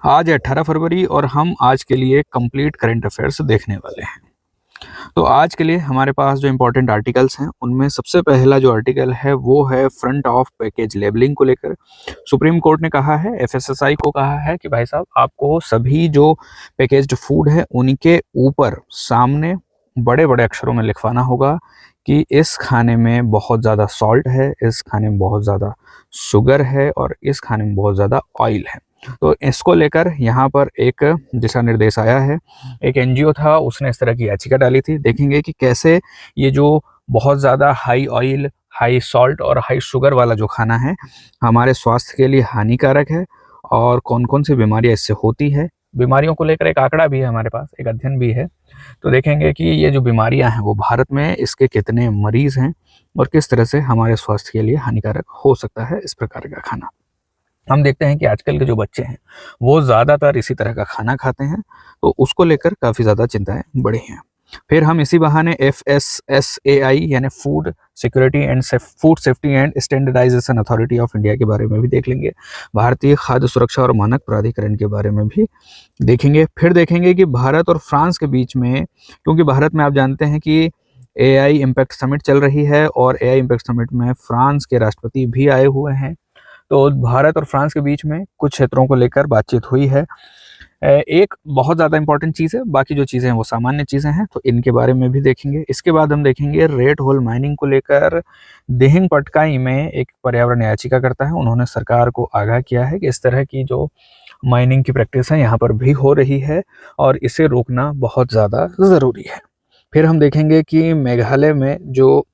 आज है 18 फरवरी और हम आज के लिए कंप्लीट करंट अफेयर्स देखने वाले हैं। तो आज के लिए हमारे पास जो इम्पोर्टेंट आर्टिकल्स हैं उनमें सबसे पहला जो आर्टिकल है वो है फ्रंट ऑफ पैकेज लेबलिंग को लेकर। सुप्रीम कोर्ट ने कहा है, एफएसएसआई को कहा है कि भाई साहब आपको सभी जो पैकेज्ड फूड है उनके ऊपर सामने बड़े बड़े अक्षरों में लिखवाना होगा कि इस खाने में बहुत ज़्यादा सॉल्ट है, इस खाने में बहुत ज़्यादा शुगर है और इस खाने में बहुत ज़्यादा ऑयल है। तो इसको लेकर यहाँ पर एक दिशा निर्देश आया है। एक एनजीओ था, उसने इस तरह की याचिका डाली थी। देखेंगे कि कैसे ये जो बहुत ज़्यादा हाई ऑयल, हाई सॉल्ट और हाई शुगर वाला जो खाना है हमारे स्वास्थ्य के लिए हानिकारक है और कौन कौन सी बीमारियाँ इससे होती है। बीमारियों को लेकर एक आंकड़ा भी है हमारे पास, एक अध्ययन भी है। तो देखेंगे कि ये जो बीमारियां हैं वो भारत में इसके कितने मरीज हैं और किस तरह से हमारे स्वास्थ्य के लिए हानिकारक हो सकता है इस प्रकार का खाना। हम देखते हैं कि आजकल के जो बच्चे हैं वो ज़्यादातर इसी तरह का खाना खाते हैं, तो उसको लेकर काफ़ी ज़्यादा चिंताएं बढ़ी हैं। फिर हम इसी बहाने FSSAI यानी food security and food safety and standardisation authority of India के बारे में भी देख लेंगे। भारतीय खाद्य सुरक्षा और मानक प्राधिकरण के बारे में भी देखेंगे। फिर देखेंगे कि भारत और फ्रांस के बीच में, क्योंकि भारत में आप जानते हैं कि AI इम्पैक्ट समिट चल रही है और AI इम्पैक्ट समिट में फ्रांस के राष्ट्रपति भी आए हुए हैं। तो भारत और फ्रांस के बीच में कुछ क्षेत्रों को लेकर बातचीत हुई है। एक बहुत ज़्यादा इंपॉर्टेंट चीज़ है, बाकी जो चीज़ें हैं वो सामान्य चीज़ें हैं, तो इनके बारे में भी देखेंगे। इसके बाद हम देखेंगे रेड होल माइनिंग को लेकर दिहिंग पटकाई में एक पर्यावरण याचिका करता है। उन्होंने सरकार को आगाह किया है कि इस तरह की जो माइनिंग की प्रैक्टिस है यहाँ पर भी हो रही है और इसे रोकना बहुत ज़्यादा ज़रूरी है। फिर हम देखेंगे कि मेघालय में जो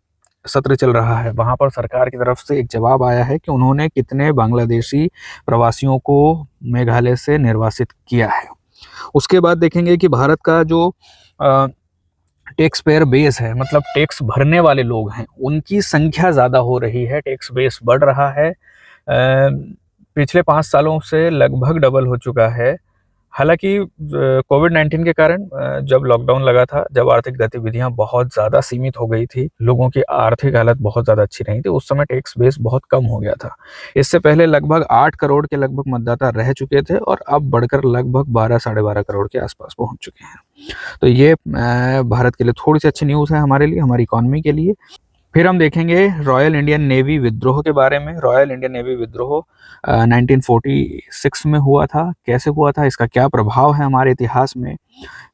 सत्र चल रहा है वहाँ पर सरकार की तरफ से एक जवाब आया है कि उन्होंने कितने बांग्लादेशी प्रवासियों को मेघालय से निर्वासित किया है। उसके बाद देखेंगे कि भारत का जो टैक्स पेयर बेस है, मतलब टैक्स भरने वाले लोग हैं, उनकी संख्या ज़्यादा हो रही है, टैक्स बेस बढ़ रहा है। पिछले 5 सालों से लगभग डबल हो चुका है। हालांकि कोविड-19 के कारण जब लॉकडाउन लगा था, जब आर्थिक गतिविधियां बहुत ज़्यादा सीमित हो गई थी, लोगों की आर्थिक हालत बहुत ज़्यादा अच्छी नहीं थी, उस समय टैक्स बेस बहुत कम हो गया था। इससे पहले लगभग 8 करोड़ के लगभग मतदाता रह चुके थे और अब बढ़कर लगभग 12 साढ़े 12 करोड़ के आसपास पहुंच चुके हैं। तो ये भारत के लिए थोड़ी सी अच्छी न्यूज़ है, हमारे लिए, हमारी इकॉनमी के लिए। फिर हम देखेंगे रॉयल इंडियन नेवी विद्रोह के बारे में। रॉयल इंडियन नेवी विद्रोह 1946 में हुआ था। कैसे हुआ था, इसका क्या प्रभाव है हमारे इतिहास में,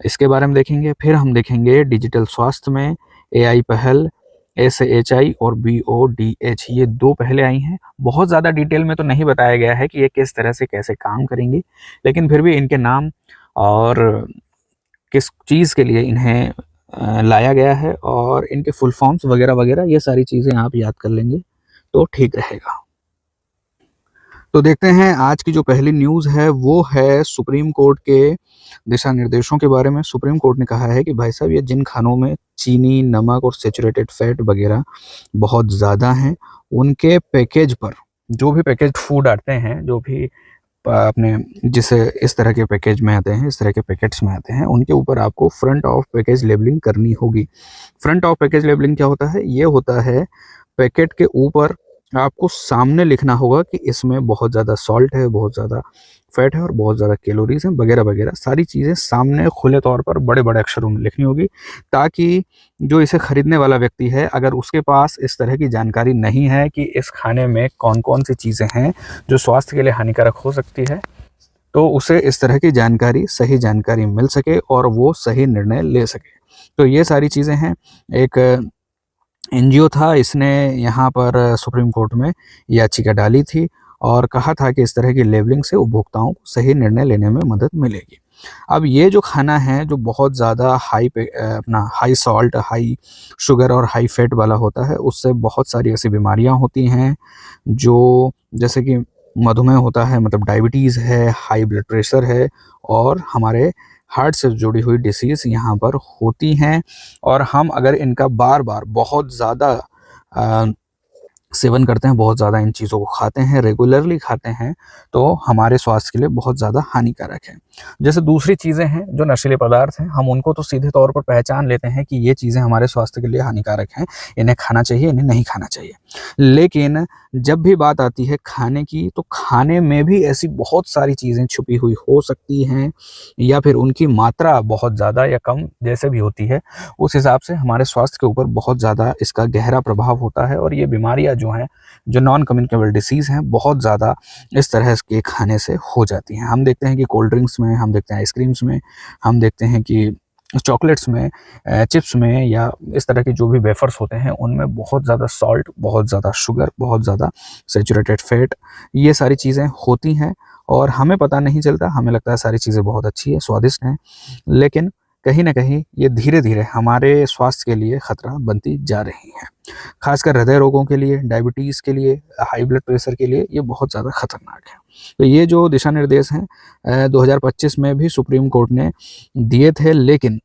इसके बारे में देखेंगे। फिर हम देखेंगे डिजिटल स्वास्थ्य में AI पहल, SHI और BODH, ये 2 पहले आई हैं। बहुत ज़्यादा डिटेल में तो नहीं बताया गया है कि ये किस तरह से कैसे काम करेंगी, लेकिन फिर भी इनके नाम और किस चीज़ के लिए इन्हें लाया गया है और इनके फुल फॉर्म्स वगैरह वगैरह, ये सारी चीज़ें आप याद कर लेंगे तो ठीक रहेगा। तो देखते हैं आज की जो पहली न्यूज़ है वो है सुप्रीम कोर्ट के दिशा निर्देशों के बारे में। सुप्रीम कोर्ट ने कहा है कि भाई साहब ये जिन खानों में चीनी, नमक और सैचुरेटेड फैट वगैरह बहुत ज़्यादा हैं, उनके पैकेज पर, जो भी पैकेज फूड आते हैं, जो भी अपने जिसे इस तरह के पैकेज में आते हैं, इस तरह के पैकेट्स में आते हैं, उनके ऊपर आपको फ्रंट ऑफ पैकेज लेबलिंग करनी होगी। फ्रंट ऑफ पैकेज लेबलिंग क्या होता है? ये होता है पैकेट के ऊपर आपको सामने लिखना होगा कि इसमें बहुत ज़्यादा सॉल्ट है, बहुत ज़्यादा फैट है और बहुत ज़्यादा कैलोरीज हैं वगैरह वगैरह, सारी चीज़ें सामने खुले तौर पर बड़े बड़े अक्षरों में लिखनी होगी, ताकि जो इसे खरीदने वाला व्यक्ति है, अगर उसके पास इस तरह की जानकारी नहीं है कि इस खाने में कौन कौन सी चीज़ें हैं जो स्वास्थ्य के लिए हानिकारक हो सकती है, तो उसे इस तरह की जानकारी, सही जानकारी मिल सके और वो सही निर्णय ले सके। तो ये सारी चीज़ें हैं। एक एनजीओ था, इसने यहाँ पर सुप्रीम कोर्ट में याचिका डाली थी और कहा था कि इस तरह की लेबलिंग से उपभोक्ताओं को सही निर्णय लेने में मदद मिलेगी। अब ये जो खाना है जो बहुत ज़्यादा अपना हाई सॉल्ट, हाई शुगर और हाई फैट वाला होता है, उससे बहुत सारी ऐसी बीमारियां होती हैं, जो जैसे कि मधुमेह होता है, मतलब डायबिटीज़ है, हाई ब्लड प्रेशर है और हमारे हार्ट से जुड़ी हुई डिसीज़ यहाँ पर होती हैं। और हम अगर इनका बार बार बहुत ज़्यादा सेवन करते हैं, बहुत ज़्यादा इन चीज़ों को खाते हैं, रेगुलरली खाते हैं, तो हमारे स्वास्थ्य के लिए बहुत ज़्यादा हानिकारक है। जैसे दूसरी चीज़ें हैं जो नशीले पदार्थ हैं, हम उनको तो सीधे तौर पर पहचान लेते हैं कि ये चीज़ें हमारे स्वास्थ्य के लिए हानिकारक हैं, इन्हें खाना चाहिए, इन्हें नहीं खाना चाहिए। लेकिन जब भी बात आती है खाने की, तो खाने में भी ऐसी बहुत सारी चीज़ें छुपी हुई हो सकती हैं, या फिर उनकी मात्रा बहुत ज़्यादा या कम जैसे भी होती है, उस हिसाब से हमारे स्वास्थ्य के ऊपर बहुत ज़्यादा इसका गहरा प्रभाव होता है। और ये बीमारियाँ जो हैं, जो नॉन कम्युनिकेबल डिसीज़ हैं, बहुत ज़्यादा इस तरह के खाने से हो जाती हैं। हम देखते हैं कि कोल्ड ड्रिंक्स में, हम देखते हैं आइसक्रीम्स में, हम देखते हैं कि चॉकलेट्स में, चिप्स में, या इस तरह के जो भी वेफर्स होते हैं उनमें बहुत ज़्यादा सॉल्ट, बहुत ज़्यादा शुगर, बहुत ज़्यादा सैचुरेटेड फैट, ये सारी चीज़ें होती हैं और हमें पता नहीं चलता। हमें लगता है सारी चीज़ें बहुत अच्छी है, स्वादिष्ट हैं, लेकिन कहीं न कहीं ये धीरे-धीरे हमारे स्वास्थ्य के लिए खतरा बनती जा रही हैं। खासकर हृदय रोगों के लिए, डायबिटीज़ के लिए, हाई ब्लड प्रेशर के लिए ये बहुत ज़्यादा खतरनाक है। तो ये जो दिशा निर्देश हैं 2025 में भी सुप्रीम कोर्ट ने दिए थे, लेकिन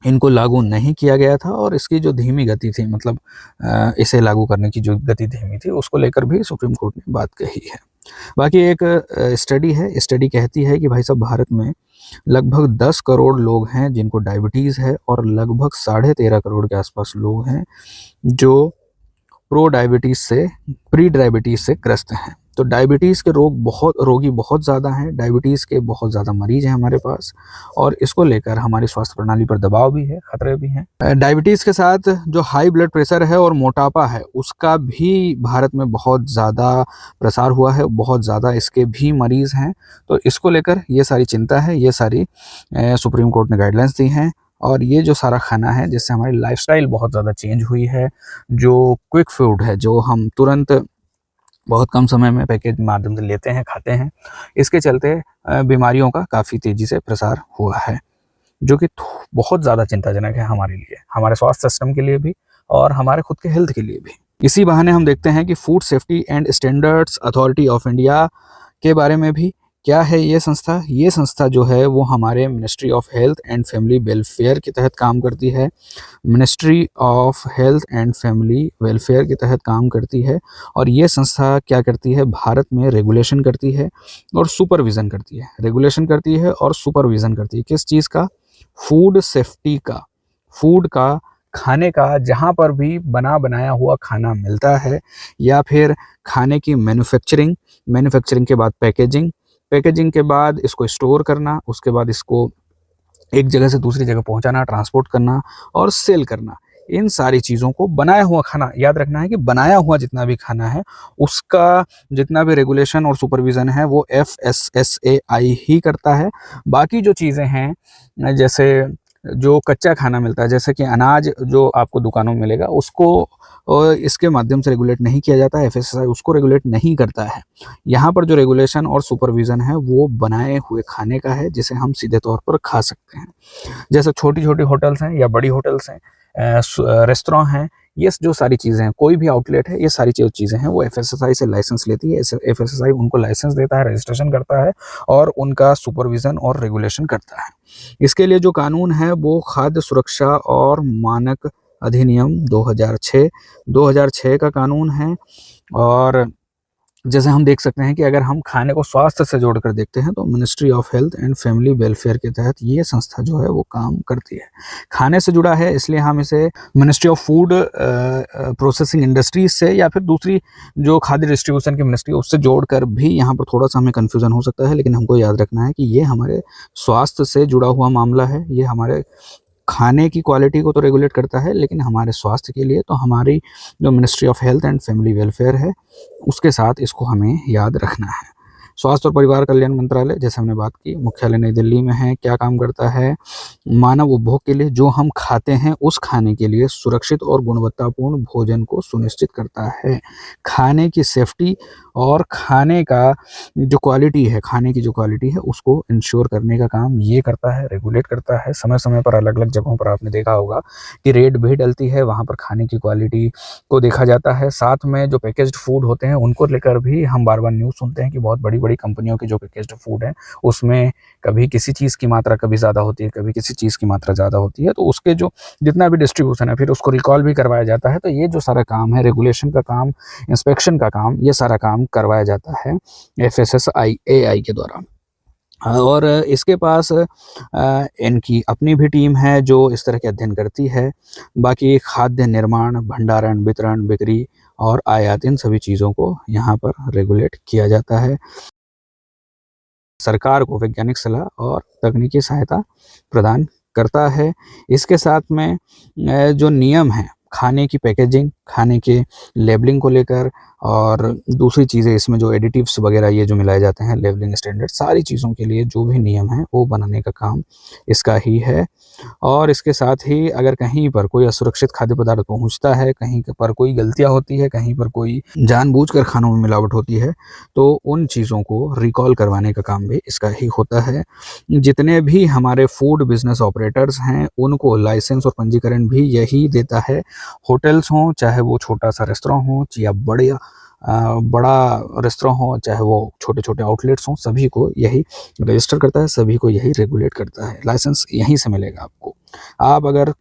इनको लागू नहीं किया गया था और इसकी जो धीमी गति थी, मतलब इसे लागू करने की जो गति धीमी थी, उसको लेकर भी सुप्रीम कोर्ट ने बात कही है। बाकी एक स्टडी है, स्टडी कहती है कि भाई साहब भारत में लगभग 10 करोड़ लोग हैं जिनको डायबिटीज़ है और लगभग 13.5 करोड़ के आसपास लोग हैं जो प्री डायबिटीज़ से ग्रस्त हैं। तो डायबिटीज़ के रोगी बहुत ज़्यादा हैं, डायबिटीज़ के बहुत ज़्यादा मरीज़ हैं हमारे पास, और इसको लेकर हमारी स्वास्थ्य प्रणाली पर दबाव भी है, खतरे भी हैं। डायबिटीज़ के साथ जो हाई ब्लड प्रेशर है और मोटापा है, उसका भी भारत में बहुत ज़्यादा प्रसार हुआ है, बहुत ज़्यादा इसके भी मरीज़ हैं। तो इसको लेकर ये सारी चिंता है, ये सारी सुप्रीम कोर्ट ने गाइडलाइंस दी हैं। और ये जो सारा खाना है, जिससे हमारी लाइफ़स्टाइल बहुत ज़्यादा चेंज हुई है, जो क्विक फूड है, जो हम तुरंत बहुत कम समय में पैकेज माध्यम से लेते हैं, खाते हैं, इसके चलते बीमारियों का काफ़ी तेज़ी से प्रसार हुआ है, जो कि बहुत ज़्यादा चिंताजनक है हमारे लिए, हमारे स्वास्थ्य सिस्टम के लिए भी और हमारे खुद के हेल्थ के लिए भी। इसी बहाने हम देखते हैं कि food safety and standards authority of India के बारे में भी, क्या है ये संस्था? ये संस्था जो है वो हमारे ministry of health and family welfare के तहत काम करती है। Ministry of health and family welfare के तहत काम करती है और ये संस्था क्या करती है, भारत में रेगुलेशन करती है और सुपरविज़न करती है। रेगुलेशन करती है और सुपरविज़न करती है किस चीज़ का? फूड सेफ्टी का, फूड का, खाने का। जहाँ पर भी बना बनाया हुआ खाना मिलता है या फिर खाने की मैन्युफैक्चरिंग के बाद पैकेजिंग के बाद इसको स्टोर करना, उसके बाद इसको एक जगह से दूसरी जगह पहुंचाना, ट्रांसपोर्ट करना और सेल करना, इन सारी चीज़ों को बनाया हुआ खाना, याद रखना है कि बनाया हुआ जितना भी खाना है उसका जितना भी रेगुलेशन और सुपरविज़न है वो FSSAI ही करता है। बाकी जो चीज़ें हैं, जैसे जो कच्चा खाना मिलता है, जैसे कि अनाज जो आपको दुकानों में मिलेगा, उसको इसके माध्यम से रेगुलेट नहीं किया जाता है, FSSAI उसको रेगुलेट नहीं करता है। यहाँ पर जो रेगुलेशन और सुपरविज़न है वो बनाए हुए खाने का है, जिसे हम सीधे तौर पर खा सकते हैं। जैसे छोटी-छोटी होटल्स हैं या बड़ी होटल्स हैं, रेस्टोरेंट हैं, ये जो सारी चीज़ें हैं, कोई भी आउटलेट है, ये सारी जो चीज़ें हैं वो FSSAI से लाइसेंस लेती है। FSSAI उनको लाइसेंस देता है, रजिस्ट्रेशन करता है और उनका सुपरविज़न और रेगुलेशन करता है। इसके लिए जो कानून है वो खाद्य सुरक्षा और मानक अधिनियम 2006 का कानून है। और जैसे हम देख सकते हैं कि अगर हम खाने को स्वास्थ्य से जोड़कर देखते हैं तो ministry of health and family welfare के तहत ये संस्था जो है वो काम करती है। खाने से जुड़ा है, इसलिए हम इसे ministry of food processing industries से या फिर दूसरी जो खाद्य डिस्ट्रीब्यूशन की मिनिस्ट्री उससे जोड़कर भी यहाँ पर थोड़ा सा हमें कन्फ्यूज़न हो सकता है, लेकिन हमको याद रखना है कि ये हमारे स्वास्थ्य से जुड़ा हुआ मामला है। ये हमारे खाने की क्वालिटी को तो रेगुलेट करता है, लेकिन हमारे स्वास्थ्य के लिए तो हमारी जो ministry of health and family welfare है उसके साथ इसको हमें याद रखना है। स्वास्थ्य और परिवार कल्याण मंत्रालय, जैसे हमने बात की, मुख्यालय नई दिल्ली में है। क्या काम करता है? मानव उपभोग के लिए, जो हम खाते हैं उस खाने के लिए सुरक्षित और गुणवत्तापूर्ण भोजन को सुनिश्चित करता है। खाने की सेफ्टी और खाने का जो क्वालिटी है, खाने की जो क्वालिटी है उसको इंश्योर करने का काम ये करता है, रेगुलेट करता है। समय समय पर अलग अलग जगहों पर आपने देखा होगा कि रेड भी डलती है, वहाँ पर खाने की क्वालिटी को देखा जाता है। साथ में जो पैकेज्ड फूड होते हैं उनको लेकर भी हम बार बार न्यूज़ सुनते हैं कि बहुत बड़ी बड़ी बड़ी कंपनियों के जो पैकेज्ड फूड है उसमें कभी किसी चीज़ की मात्रा कभी ज़्यादा होती है, कभी किसी चीज़ की मात्रा ज़्यादा होती है, तो उसके जो जितना भी डिस्ट्रीब्यूशन है फिर उसको रिकॉल भी करवाया जाता है। तो ये जो सारा काम है, रेगुलेशन का काम, इंस्पेक्शन का काम, ये सारा काम करवाया जाता है FSSAI के द्वारा। और इसके पास इनकी अपनी भी टीम है जो इस तरह के अध्ययन करती है। बाकी खाद्य निर्माण, भंडारण, वितरण, बिक्री और आयात, इन सभी चीज़ों को यहाँ पर रेगुलेट किया जाता है। सरकार को वैज्ञानिक सलाह और तकनीकी सहायता प्रदान करता है। इसके साथ में जो नियम हैं खाने की पैकेजिंग, खाने के लेबलिंग को लेकर और दूसरी चीज़ें इसमें जो एडिटिव्स वगैरह ये जो मिलाए जाते हैं, लेबलिंग स्टैंडर्ड, सारी चीज़ों के लिए जो भी नियम हैं वो बनाने का काम इसका ही है। और इसके साथ ही अगर कहीं पर कोई असुरक्षित खाद्य पदार्थ पहुंचता है, कहीं पर कोई गलतियां होती है, कहीं पर कोई जानबूझकर खानों में मिलावट होती है, तो उन चीज़ों को रिकॉल करवाने का काम भी इसका ही होता है। जितने भी हमारे फूड बिजनेस ऑपरेटर्स हैं उनको लाइसेंस और पंजीकरण भी यही देता है। होटल्स हों, चाहे वो छोटा सा रेस्टोरेंट हो या बड़ा रेस्टोरेंट हो, चाहे वो छोटे छोटे आउटलेट्स हों, सभी को यही रजिस्टर करता है, सभी को यही रेगुलेट करता है। लाइसेंस यहीं से मिलेगा आपको। आप अगर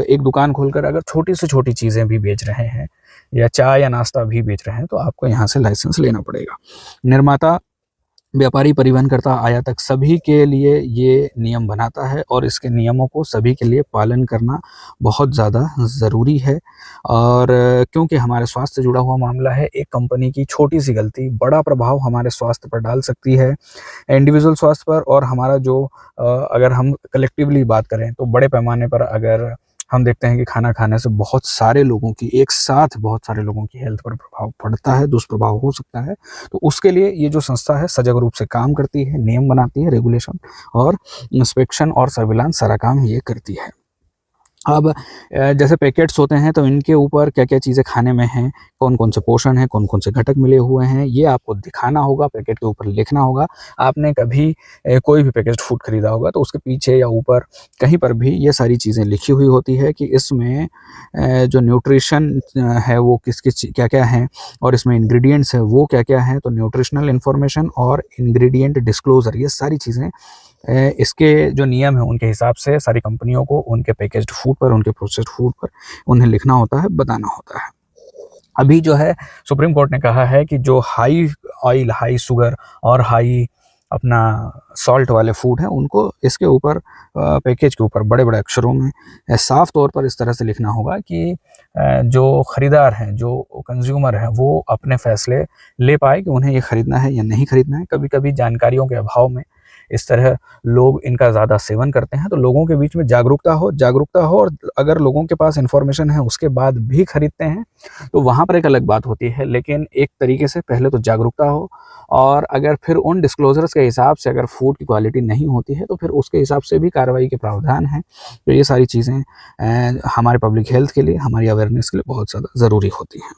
एक दुकान खोलकर अगर छोटी से छोटी चीज़ें भी बेच रहे हैं या चाय या नाश्ता भी बेच रहे हैं तो आपको यहाँ से लाइसेंस लेना पड़ेगा। निर्माता, व्यापारी, परिवहनकर्ता, आयातक सभी के लिए ये नियम बनाता है और इसके नियमों को सभी के लिए पालन करना बहुत ज़्यादा ज़रूरी है। और क्योंकि हमारे स्वास्थ्य से जुड़ा हुआ मामला है, एक कंपनी की छोटी सी गलती बड़ा प्रभाव हमारे स्वास्थ्य पर डाल सकती है, इंडिविजुअल स्वास्थ्य पर। और हमारा जो अगर हम कलेक्टिवली बात करें तो बड़े पैमाने पर अगर हम देखते हैं कि खाना खाने से बहुत सारे लोगों की एक साथ बहुत सारे लोगों की हेल्थ पर प्रभाव पड़ता है, दुष्प्रभाव हो सकता है। तो उसके लिए ये जो संस्था है सजग रूप से काम करती है, नियम बनाती है, रेगुलेशन और इंस्पेक्शन और सर्विलांस सारा काम ये करती है। अब जैसे पैकेट्स होते हैं तो इनके ऊपर क्या-क्या चीज़ें खाने में हैं, कौन-कौन से पोषण हैं, कौन-कौन से घटक मिले हुए हैं, ये आपको दिखाना होगा, पैकेट के ऊपर लिखना होगा। आपने कभी कोई भी पैकेज्ड फूड खरीदा होगा तो उसके पीछे या ऊपर कहीं पर भी ये सारी चीज़ें लिखी हुई होती है कि इसमें जो न्यूट्रिशन है वो किस-किस क्या-क्या हैं और इसमें इंग्रीडिएंट्स हैं वो क्या-क्या हैं। तो न्यूट्रिशनल इन्फॉर्मेशन और इंग्रीडिएंट डिस्क्लोज़र, ये सारी चीज़ें इसके जो नियम हैं उनके हिसाब से सारी कंपनियों को उनके पैकेज्ड फूड पर, उनके प्रोसेस्ड फूड पर उन्हें लिखना होता है, बताना होता है। अभी जो है सुप्रीम कोर्ट ने कहा है कि जो हाई ऑयल, हाई शुगर और हाई अपना सॉल्ट वाले फूड हैं उनको इसके ऊपर पैकेज के ऊपर बड़े-बड़े अक्षरों में साफ तौर पर इस तरह से लिखना होगा कि जो खरीदार हैं, जो कंज्यूमर हैं, वो अपने फैसले ले पाए कि उन्हें ये खरीदना है या नहीं खरीदना है। कभी-कभी जानकारियों के अभाव में इस तरह लोग इनका ज़्यादा सेवन करते हैं, तो लोगों के बीच में जागरूकता हो और अगर लोगों के पास इन्फॉर्मेशन है उसके बाद भी खरीदते हैं तो वहाँ पर एक अलग बात होती है। लेकिन एक तरीके से पहले तो जागरूकता हो और अगर फिर उन डिस्क्लोजर्स के हिसाब से अगर फूड की क्वालिटी नहीं होती है तो फिर उसके हिसाब से भी कार्रवाई के प्रावधान हैं। तो ये सारी चीज़ें हमारे पब्लिक हेल्थ के लिए, हमारी अवेयरनेस के लिए बहुत ज़्यादा ज़रूरी होती हैं।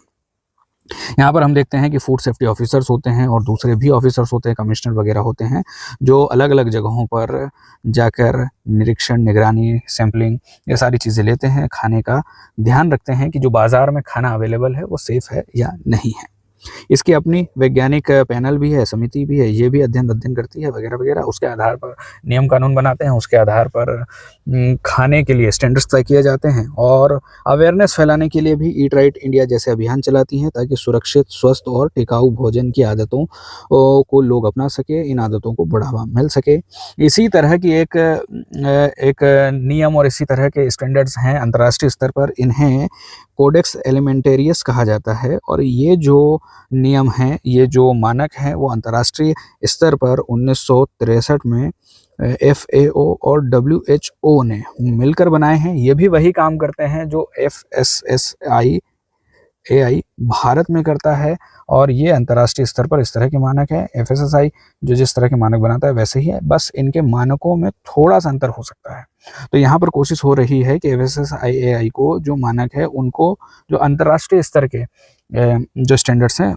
यहाँ पर हम देखते हैं कि फूड सेफ्टी ऑफिसर्स होते हैं और दूसरे भी ऑफिसर्स होते हैं, कमिश्नर वगैरह होते हैं, जो अलग-अलग जगहों पर जाकर निरीक्षण, निगरानी, सैंपलिंग ये सारी चीज़ें लेते हैं, खाने का ध्यान रखते हैं कि जो बाज़ार में खाना अवेलेबल है वो सेफ़ है या नहीं है। इसकी अपनी वैज्ञानिक पैनल भी है, समिति भी है, ये भी अध्ययन करती है वगैरह-वगैरह। उसके आधार पर नियम कानून बनाते हैं, उसके आधार पर खाने के लिए स्टैंडर्ड्स तय किए जाते हैं और अवेयरनेस फैलाने के लिए भी ईट राइट इंडिया जैसे अभियान चलाती हैं ताकि सुरक्षित, स्वस्थ और टिकाऊ भोजन की आदतों को लोग अपना सकें, इन आदतों को बढ़ावा मिल सके। इसी तरह की एक नियम और इसी तरह के स्टैंडर्ड्स हैं अंतर्राष्ट्रीय स्तर पर, इन्हें कोडेक्स एलिमेंटेरियस कहा जाता है और ये जो नियम हैं, ये जो मानक हैं वो अंतर्राष्ट्रीय स्तर पर 1963 में FAO और WHO ने मिलकर बनाए हैं। ये भी वही काम करते हैं जो FSSAI भारत में करता है और ये अंतर्राष्ट्रीय स्तर पर इस तरह के मानक है। FSSAI जो जिस तरह के मानक बनाता है वैसे ही है, बस इनके मानकों में थोड़ा-सा अंतर हो सकता है। तो यहाँ पर कोशिश हो रही है कि FSSAI को जो मानक है उनको जो अंतर्राष्ट्रीय स्तर के जो स्टैंडर्ड्स हैं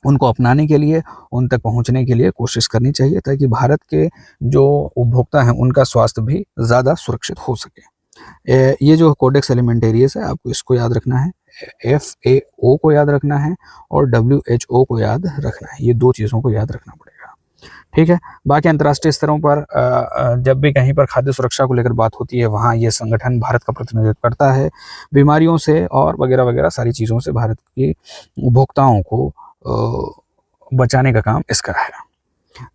उनको अपनाने के लिए, उन तक पहुँचने के लिए कोशिश करनी चाहिए ताकि भारत के जो उपभोक्ता हैं उनका स्वास्थ्य भी ज़्यादा सुरक्षित हो सके। ये जो कोडेक्स एलिमेंटेरियस है आपको इसको याद रखना है, FAO को याद रखना है और WHO को याद रखना है। ये 2 चीज़ों को याद रखना पड़ेगा, ठीक है। बाकी अंतर्राष्ट्रीय स्तरों पर जब भी कहीं पर खाद्य सुरक्षा को लेकर बात होती है, वहाँ ये संगठन भारत का प्रतिनिधित्व करता है। बीमारियों से और वगैरह वगैरह सारी चीज़ों से भारत के उपभोक्ताओं को बचाने का काम इसका है।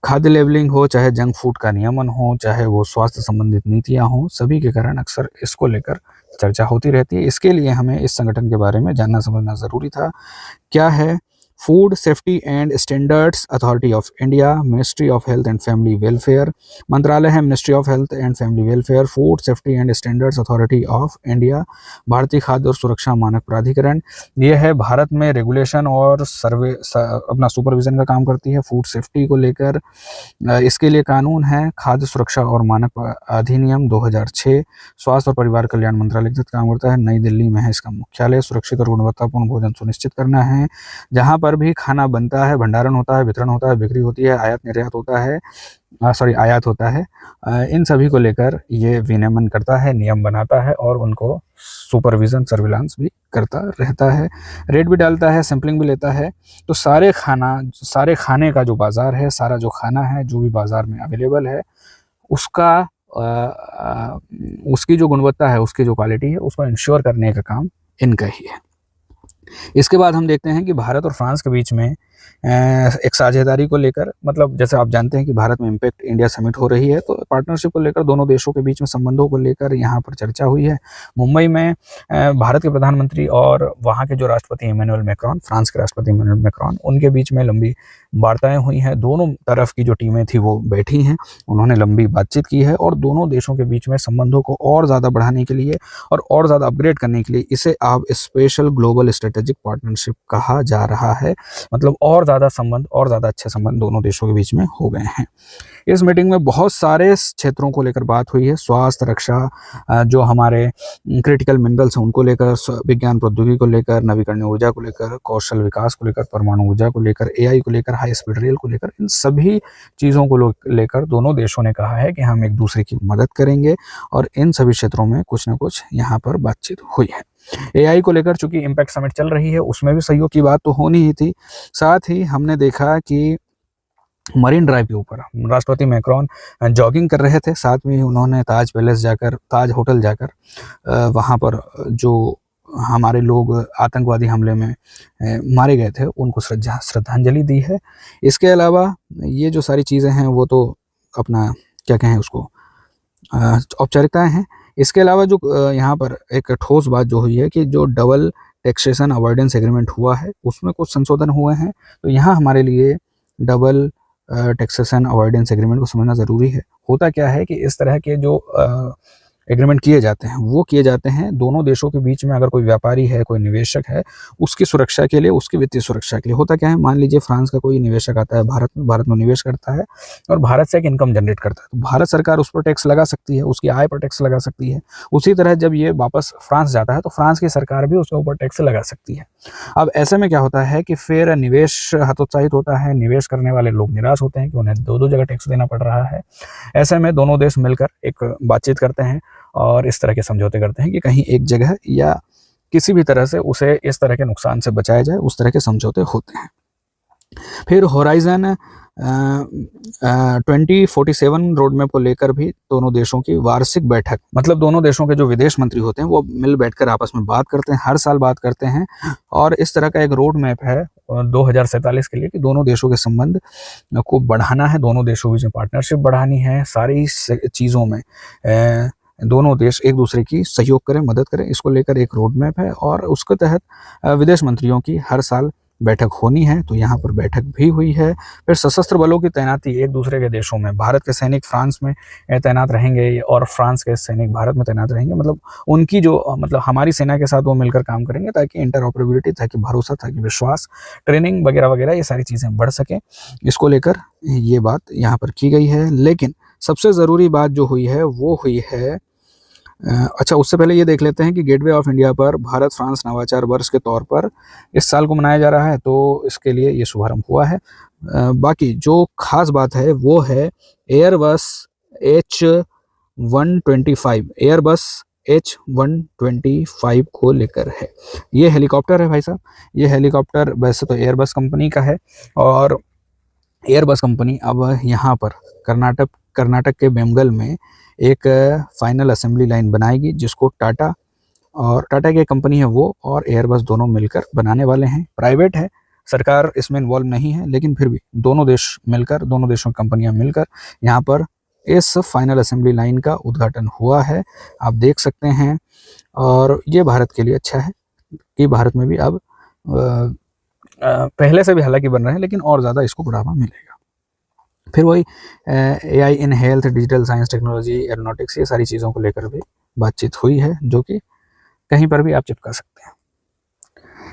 खाद्य लेबलिंग हो, चाहे जंक फूड का नियमन हो, चाहे वो स्वास्थ्य संबंधित नीतियां हों, सभी के कारण अक्सर इसको लेकर चर्चा होती रहती है। इसके लिए हमें इस संगठन के बारे में जानना समझना ज़रूरी था। क्या है? Food safety and standards authority of India, ministry of health and family welfare, मंत्रालय है ministry of health and family welfare, food safety and standards authority of India, भारतीय खाद्य और सुरक्षा मानक प्राधिकरण। ये है भारत में रेगुलेशन और अपना सुपरविजन का काम करती है फूड सेफ्टी को लेकर। इसके लिए कानून है खाद्य सुरक्षा और मानक अधिनियम 2006। स्वास्थ्य और परिवार कल्याण मंत्रालय के साथ काम करता है, नई दिल्ली में है इसका मुख्यालय। सुरक्षित और गुणवत्तापूर्ण भोजन सुनिश्चित करना है। जहाँ पर भी खाना बनता है, भंडारण होता है, वितरण होता है, बिक्री होती है, आयात निर्यात होता है, आयात होता है, इन सभी को लेकर ये विनियमन करता है, नियम बनाता है और उनको सुपरविजन सर्विलांस भी करता रहता है। रेट भी डालता है, सैंपलिंग भी लेता है। तो सारे खाने का जो बाज़ार है, सारा जो खाना है जो भी बाज़ार में अवेलेबल है, उसका उसकी जो गुणवत्ता है, उसकी जो क्वालिटी है, उसको इंश्योर करने का काम इनका ही है। इसके बाद हम देखते हैं कि भारत और फ्रांस के बीच में एक साझेदारी को लेकर, मतलब जैसे आप जानते हैं कि भारत में इम्पैक्ट इंडिया समिट हो रही है, तो पार्टनरशिप को लेकर दोनों देशों के बीच में संबंधों को लेकर यहाँ पर चर्चा हुई है। मुंबई में भारत के प्रधानमंत्री और वहाँ के जो राष्ट्रपति इमैनुअल मैक्रोन, फ्रांस के राष्ट्रपति इमैनुअल मैक्रोन, उनके बीच में लंबी वार्ताएं हुई हैं। दोनों तरफ की जो टीमें थी वो बैठी हैं, उन्होंने लंबी बातचीत की है और दोनों देशों के बीच में संबंधों को और ज़्यादा बढ़ाने के लिए और ज़्यादा अपग्रेड करने के लिए इसे अब स्पेशल ग्लोबल स्ट्रेटेजिक पार्टनरशिप कहा जा रहा है। मतलब और ज़्यादा संबंध, और ज़्यादा अच्छे संबंध दोनों देशों के बीच में हो गए हैं। इस मीटिंग में बहुत सारे क्षेत्रों को लेकर बात हुई है। स्वास्थ्य, रक्षा, जो हमारे क्रिटिकल मिनरल्स हैं उनको लेकर, विज्ञान प्रौद्योगिकी को लेकर, नवीकरणीय ऊर्जा को लेकर, कौशल विकास को लेकर, परमाणु ऊर्जा को लेकर, AI को लेकर, हाई स्पीड रेल को लेकर, इन सभी चीज़ों को लेकर दोनों देशों ने कहा है कि हम एक दूसरे की मदद करेंगे और इन सभी क्षेत्रों में कुछ न कुछ यहाँ पर बातचीत हुई है। AI को लेकर चूंकि इम्पैक्ट समिट चल रही है, उसमें भी सहयोग की बात तो होनी ही थी। साथ ही हमने देखा कि मरीन ड्राइव के ऊपर राष्ट्रपति मैक्रोन जॉगिंग कर रहे थे, साथ में उन्होंने ताज होटल जाकर वहाँ पर जो हमारे लोग आतंकवादी हमले में मारे गए थे उनको श्रद्धांजलि दी है। इसके अलावा ये जो सारी चीज़ें हैं वो तो अपना क्या कहें उसको औपचारिकताएं हैं। इसके अलावा जो यहाँ पर एक ठोस बात जो हुई है कि जो डबल टैक्सेशन अवॉइडेंस एग्रीमेंट हुआ है उसमें कुछ संशोधन हुए हैं। तो यहाँ हमारे लिए डबल टैक्सेशन अवॉइडेंस एग्रीमेंट को समझना ज़रूरी है। होता क्या है कि इस तरह के जो एग्रीमेंट किए जाते हैं वो किए जाते हैं दोनों देशों के बीच में। अगर कोई व्यापारी है, कोई निवेशक है, उसकी सुरक्षा के लिए, उसकी वित्तीय सुरक्षा के लिए। होता क्या है, मान लीजिए फ्रांस का कोई निवेशक आता है भारत में निवेश करता है और भारत से एक इनकम जनरेट करता है, तो भारत सरकार उस पर टैक्स लगा सकती है, उसकी आय पर टैक्स लगा सकती है। उसी तरह जब ये वापस फ्रांस जाता है तो फ्रांस की सरकार भी उसके ऊपर टैक्स लगा सकती है। अब ऐसे में क्या होता है कि फिर निवेश हतोत्साहित होता है, निवेश करने वाले लोग निराश होते हैं कि उन्हें दो जगह टैक्स देना पड़ रहा है। ऐसे में दोनों देश मिलकर एक बातचीत करते हैं और इस तरह के समझौते करते हैं कि कहीं एक जगह या किसी भी तरह से उसे इस तरह के नुकसान से बचाया जाए, उस तरह के समझौते होते हैं। फिर होराइजन 2047 रोड मैप को लेकर भी दोनों देशों की वार्षिक बैठक, मतलब दोनों देशों के जो विदेश मंत्री होते हैं वो मिल बैठकर आपस में बात करते हैं, हर साल बात करते हैं। और इस तरह का एक रोड मैप है 2047 के लिए कि दोनों देशों के संबंध को बढ़ाना है, दोनों देशों के बीच में पार्टनरशिप बढ़ानी है, सारी चीज़ों में दोनों देश एक दूसरे की सहयोग करें, मदद करें। इसको लेकर एक रोड मैप है और उसके तहत विदेश मंत्रियों की हर साल बैठक होनी है। तो यहाँ पर बैठक भी हुई है। फिर सशस्त्र बलों की तैनाती एक दूसरे के देशों में, भारत के सैनिक फ्रांस में तैनात रहेंगे और फ्रांस के सैनिक भारत में तैनात रहेंगे। मतलब उनकी जो मतलब हमारी सेना के साथ वो मिलकर काम करेंगे ताकि इंटरऑपरेबिलिटी, ताकि भरोसा, ताकि विश्वास, ट्रेनिंग वगैरह वगैरह ये सारी चीज़ें बढ़ सकें। इसको लेकर ये बात यहाँ पर की गई है। लेकिन सबसे ज़रूरी बात जो हुई है वो हुई है, अच्छा उससे पहले ये देख लेते हैं कि गेटवे ऑफ इंडिया पर भारत फ्रांस नवाचार वर्ष के तौर पर इस साल को मनाया जा रहा है, तो इसके लिए ये शुभारंभ हुआ है। बाकी जो खास बात है वो है एयरबस H125 H125 को लेकर है। ये हेलीकॉप्टर है भाई साहब। ये हेलीकॉप्टर वैसे तो एयरबस कंपनी का है, और एयरबस कंपनी अब यहाँ पर कर्नाटक के बेमगल में एक फाइनल असेंबली लाइन बनाएगी, जिसको टाटा की कंपनी है वो और एयरबस दोनों मिलकर बनाने वाले हैं। प्राइवेट है, सरकार इसमें इन्वॉल्व नहीं है, लेकिन फिर भी दोनों देशों की कंपनियां मिलकर यहाँ पर इस फाइनल असेंबली लाइन का उद्घाटन हुआ है, आप देख सकते हैं। और ये भारत के लिए अच्छा है कि भारत में भी अब पहले से भी हालांकि बन रहे हैं, लेकिन और ज़्यादा इसको बढ़ावा मिलेगा। फिर वही AI in health, digital science, technology, aeronautics, ये सारी चीज़ों को लेकर भी बातचीत हुई है, जो कि कहीं पर भी आप चिपका सकते हैं।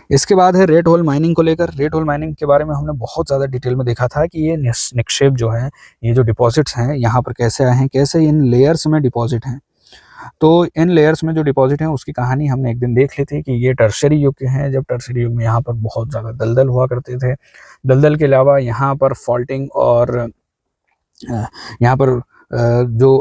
इसके बाद है रेड होल माइनिंग को लेकर। रेड होल माइनिंग के बारे में हमने बहुत ज़्यादा डिटेल में देखा था कि ये निक्षेप जो है, ये जो डिपॉजिट्स हैं यहाँ पर कैसे आए हैं, कैसे इन लेयर्स में डिपॉजिट हैं। तो इन लेयर्स में जो डिपॉजिट हैं उसकी कहानी हमने एक दिन देख ली थी कि ये टर्शरी युग के हैं, जब टर्शरी युग में यहाँ पर बहुत ज़्यादा दलदल हुआ करते थे। दलदल के अलावा यहाँ पर फॉल्टिंग और यहाँ पर जो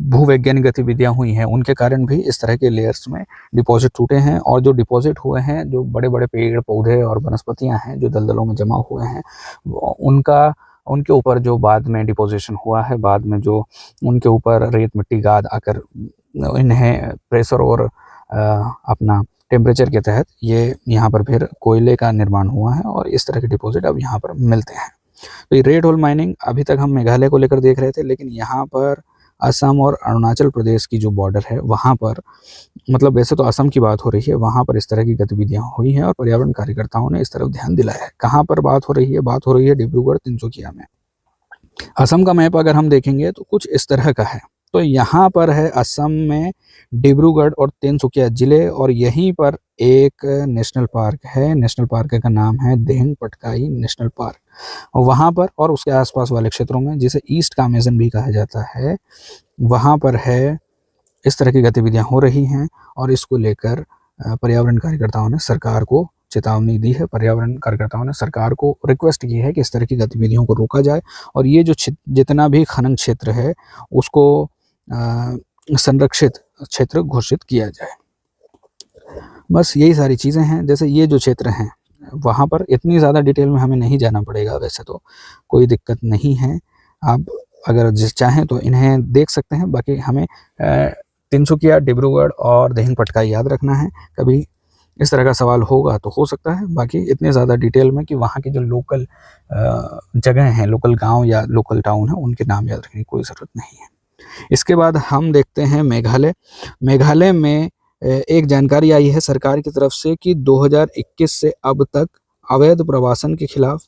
भूवैज्ञानिक गतिविधियां हुई हैं, उनके कारण भी इस तरह के लेयर्स में डिपॉजिट टूटे हैं। और जो डिपॉजिट हुए हैं, जो बड़े बड़े पेड़ पौधे और वनस्पतियां हैं जो दलदलों में जमा हुए हैं, उनके ऊपर जो बाद में डिपोजिशन हुआ है, बाद में जो उनके ऊपर रेत मिट्टी गाद आकर इन्हें प्रेशर और अपना टेम्परेचर के तहत ये यहाँ पर फिर कोयले का निर्माण हुआ है, और इस तरह के डिपॉजिट अब यहाँ पर मिलते हैं। तो ये रेड होल माइनिंग अभी तक हम मेघालय को लेकर देख रहे थे, लेकिन यहाँ पर असम और अरुणाचल प्रदेश की जो बॉर्डर है वहाँ पर, मतलब वैसे तो असम की बात हो रही है, वहाँ पर इस तरह की गतिविधियाँ हुई हैं और पर्यावरण कार्यकर्ताओं ने इस तरफ ध्यान दिलाया है। कहाँ पर बात हो रही है? बात हो रही है डिब्रूगढ़, तिनसुकिया में। असम का मैप अगर हम देखेंगे तो कुछ इस तरह का है। तो यहाँ पर है असम में डिब्रूगढ़ और तिनसुकिया जिले, और यहीं पर एक नेशनल पार्क है। नेशनल पार्क का नाम है देहंग पटकाई नेशनल पार्क। वहाँ पर और उसके आसपास वाले क्षेत्रों में, जिसे ईस्ट कामेज़न भी कहा जाता है, वहाँ पर है इस तरह की गतिविधियाँ हो रही हैं। और इसको लेकर पर्यावरण कार्यकर्ताओं ने सरकार को चेतावनी दी है। पर्यावरण कार्यकर्ताओं ने सरकार को रिक्वेस्ट की है कि इस तरह की गतिविधियों को रोका जाए, और ये जो जितना भी खनन क्षेत्र है उसको संरक्षित क्षेत्र घोषित किया जाए। बस यही सारी चीज़ें हैं। जैसे ये जो क्षेत्र हैं वहाँ पर इतनी ज़्यादा डिटेल में हमें नहीं जाना पड़ेगा, वैसे तो कोई दिक्कत नहीं है। आप अगर चाहें तो इन्हें देख सकते हैं। बाकी हमें तिनसुकिया, डिब्रूगढ़ और देहंग पटकाई याद रखना है। कभी इस तरह का सवाल होगा तो हो सकता है, बाकी इतने ज़्यादा डिटेल में कि वहाँ की जो लोकल जगह हैं, लोकल गांव या लोकल टाउन है, उनके नाम याद रखने की कोई ज़रूरत नहीं है। इसके बाद हम देखते हैं मेघालय। मेघालय में एक जानकारी आई है सरकार की तरफ से कि 2021 से अब तक अवैध प्रवासन के खिलाफ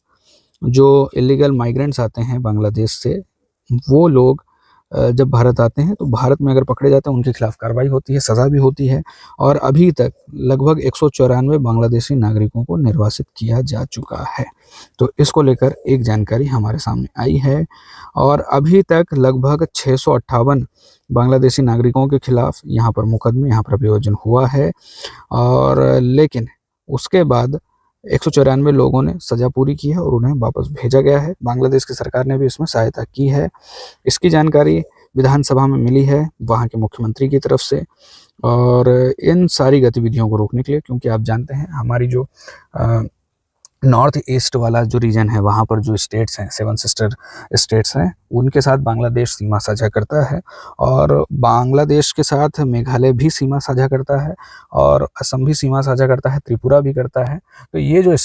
जो इलीगल माइग्रेंट्स आते हैं बांग्लादेश से, वो लोग जब भारत आते हैं तो भारत में अगर पकड़े जाते हैं उनके खिलाफ कार्रवाई होती है, सज़ा भी होती है। और अभी तक लगभग 194 बांग्लादेशी नागरिकों को निर्वासित किया जा चुका है। तो इसको लेकर एक जानकारी हमारे सामने आई है, और अभी तक लगभग 658 बांग्लादेशी नागरिकों के खिलाफ यहाँ पर मुकदमे, यहाँ पर अभियोजन हुआ है। और लेकिन उसके बाद 194 लोगों ने सज़ा पूरी की है और उन्हें वापस भेजा गया है। बांग्लादेश की सरकार ने भी इसमें सहायता की है। इसकी जानकारी विधानसभा में मिली है वहाँ के मुख्यमंत्री की तरफ से। और इन सारी गतिविधियों को रोकने के लिए, क्योंकि आप जानते हैं हमारी जो नॉर्थ ईस्ट वाला जो रीजन है, वहाँ पर जो स्टेट्स हैं, 7 सिस्टर स्टेट्स हैं, उनके साथ बांग्लादेश सीमा साझा करता है। और बांग्लादेश के साथ मेघालय भी सीमा साझा करता है, और असम भी सीमा साझा करता है, त्रिपुरा भी करता है। तो ये जो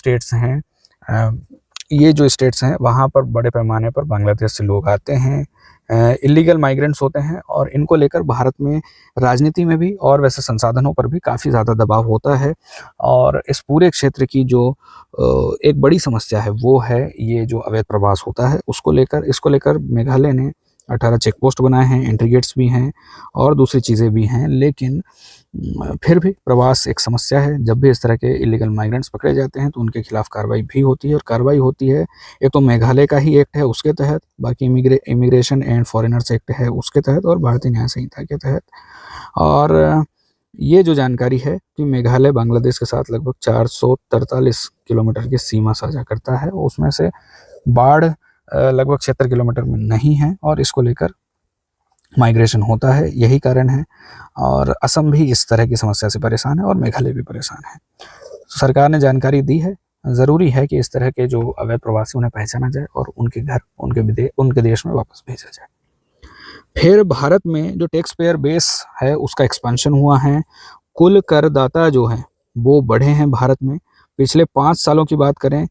स्टेट्स हैं वहाँ पर बड़े पैमाने पर बांग्लादेश से लोग आते हैं, इलीगल माइग्रेंट्स होते हैं, और इनको लेकर भारत में राजनीति में भी और वैसे संसाधनों पर भी काफ़ी ज़्यादा दबाव होता है। और इस पूरे क्षेत्र की जो एक बड़ी समस्या है वो है ये जो अवैध प्रवास होता है इसको लेकर मेघालय ने 18 चेक पोस्ट बनाए हैं, एंट्री गेट्स भी हैं और दूसरी चीज़ें भी हैं। लेकिन फिर भी प्रवास एक समस्या है। जब भी इस तरह के इलीगल माइग्रेंट्स पकड़े जाते हैं तो उनके खिलाफ कार्रवाई भी होती है, और कार्रवाई होती है एक तो मेघालय का ही एक्ट है उसके तहत, बाकी इमिग्रेशन एंड फॉरेनर्स एक्ट है उसके तहत, और भारतीय न्याय संहिता के तहत। और ये जो जानकारी है कि मेघालय बांग्लादेश के साथ लगभग 443 किलोमीटर की सीमा साझा करता है, उसमें से बाढ़ लगभग 76 किलोमीटर में नहीं है, और इसको लेकर माइग्रेशन होता है, यही कारण है। और असम भी इस तरह की समस्या से परेशान है और मेघालय भी परेशान है। सरकार ने जानकारी दी है, ज़रूरी है कि इस तरह के जो अवैध प्रवासी उन्हें पहचाना जाए और उनके घर, उनके देश में वापस भेजा जाए। फिर भारत में जो टैक्स पेयर बेस है उसका एक्सपेंशन हुआ है। कुल करदाता जो हैं वो बढ़े हैं भारत में। पिछले 5 सालों की बात करें,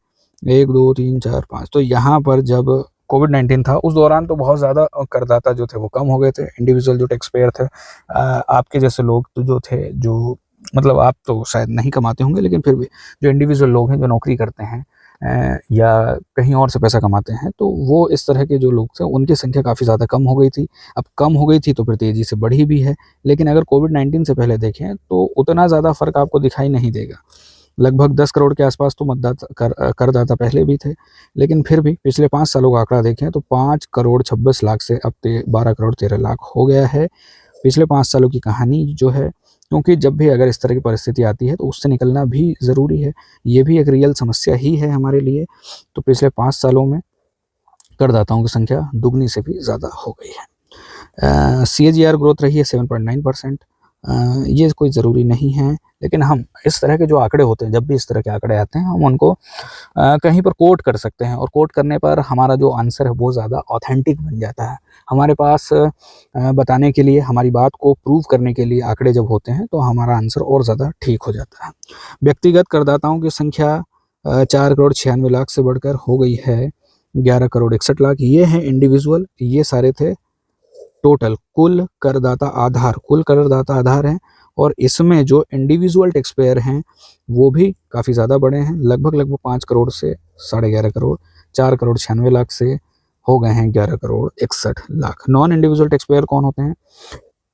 1, 2, 3, 4, 5, तो यहाँ पर जब कोविड-19 था उस दौरान तो बहुत ज़्यादा करदाता जो थे वो कम हो गए थे। इंडिविजुअल जो टैक्स पेयर थे, आपके जैसे लोग तो जो थे, जो मतलब आप तो शायद नहीं कमाते होंगे, लेकिन फिर भी जो इंडिविजुअल लोग हैं जो नौकरी करते हैं या कहीं और से पैसा कमाते हैं, तो वो इस तरह के जो लोग थे उनकी संख्या काफ़ी ज़्यादा कम हो गई थी। अब कम हो गई थी तो फिर तेज़ी से बढ़ी भी है। लेकिन अगर कोविड-19 से पहले देखें तो उतना ज़्यादा फ़र्क आपको दिखाई नहीं देगा। लगभग 10 करोड़ के आसपास तो करदाता पहले भी थे, लेकिन फिर भी पिछले 5 सालों का आंकड़ा देखें तो 5 करोड़ 26 लाख से अब 12 करोड़ 13 लाख हो गया है। पिछले 5 सालों की कहानी जो है, क्योंकि जब भी अगर इस तरह की परिस्थिति आती है तो उससे निकलना भी ज़रूरी है। ये भी एक रियल समस्या ही है हमारे लिए। तो पिछले 5 सालों में करदाताओं की संख्या दुगनी से भी ज़्यादा हो गई है। CAGR ग्रोथ रही है 7.9%। ये कोई ज़रूरी नहीं है, लेकिन हम इस तरह के जो आंकड़े होते हैं, जब भी इस तरह के आंकड़े आते हैं, हम उनको कहीं पर कोट कर सकते हैं और कोट करने पर हमारा जो आंसर है वो ज़्यादा ऑथेंटिक बन जाता है। हमारे पास बताने के लिए, हमारी बात को प्रूव करने के लिए आंकड़े जब होते हैं तो हमारा आंसर और ज़्यादा ठीक हो जाता है। व्यक्तिगत करदाताओं की संख्या 4 करोड़ 96 लाख से बढ़कर हो गई है 11 करोड़ 61 लाख। ये हैं इंडिविजुअल, ये सारे थे टोटल कुल करदाता आधार हैं। और इसमें जो इंडिविजुअल टैक्स पेयर हैं वो भी काफ़ी ज़्यादा बड़े हैं, लगभग 5 करोड़ से 11.5 करोड़, 4 करोड़ 96 लाख से हो गए हैं 11 crore 61 lakh. Non individual tax payer कौन होते हैं?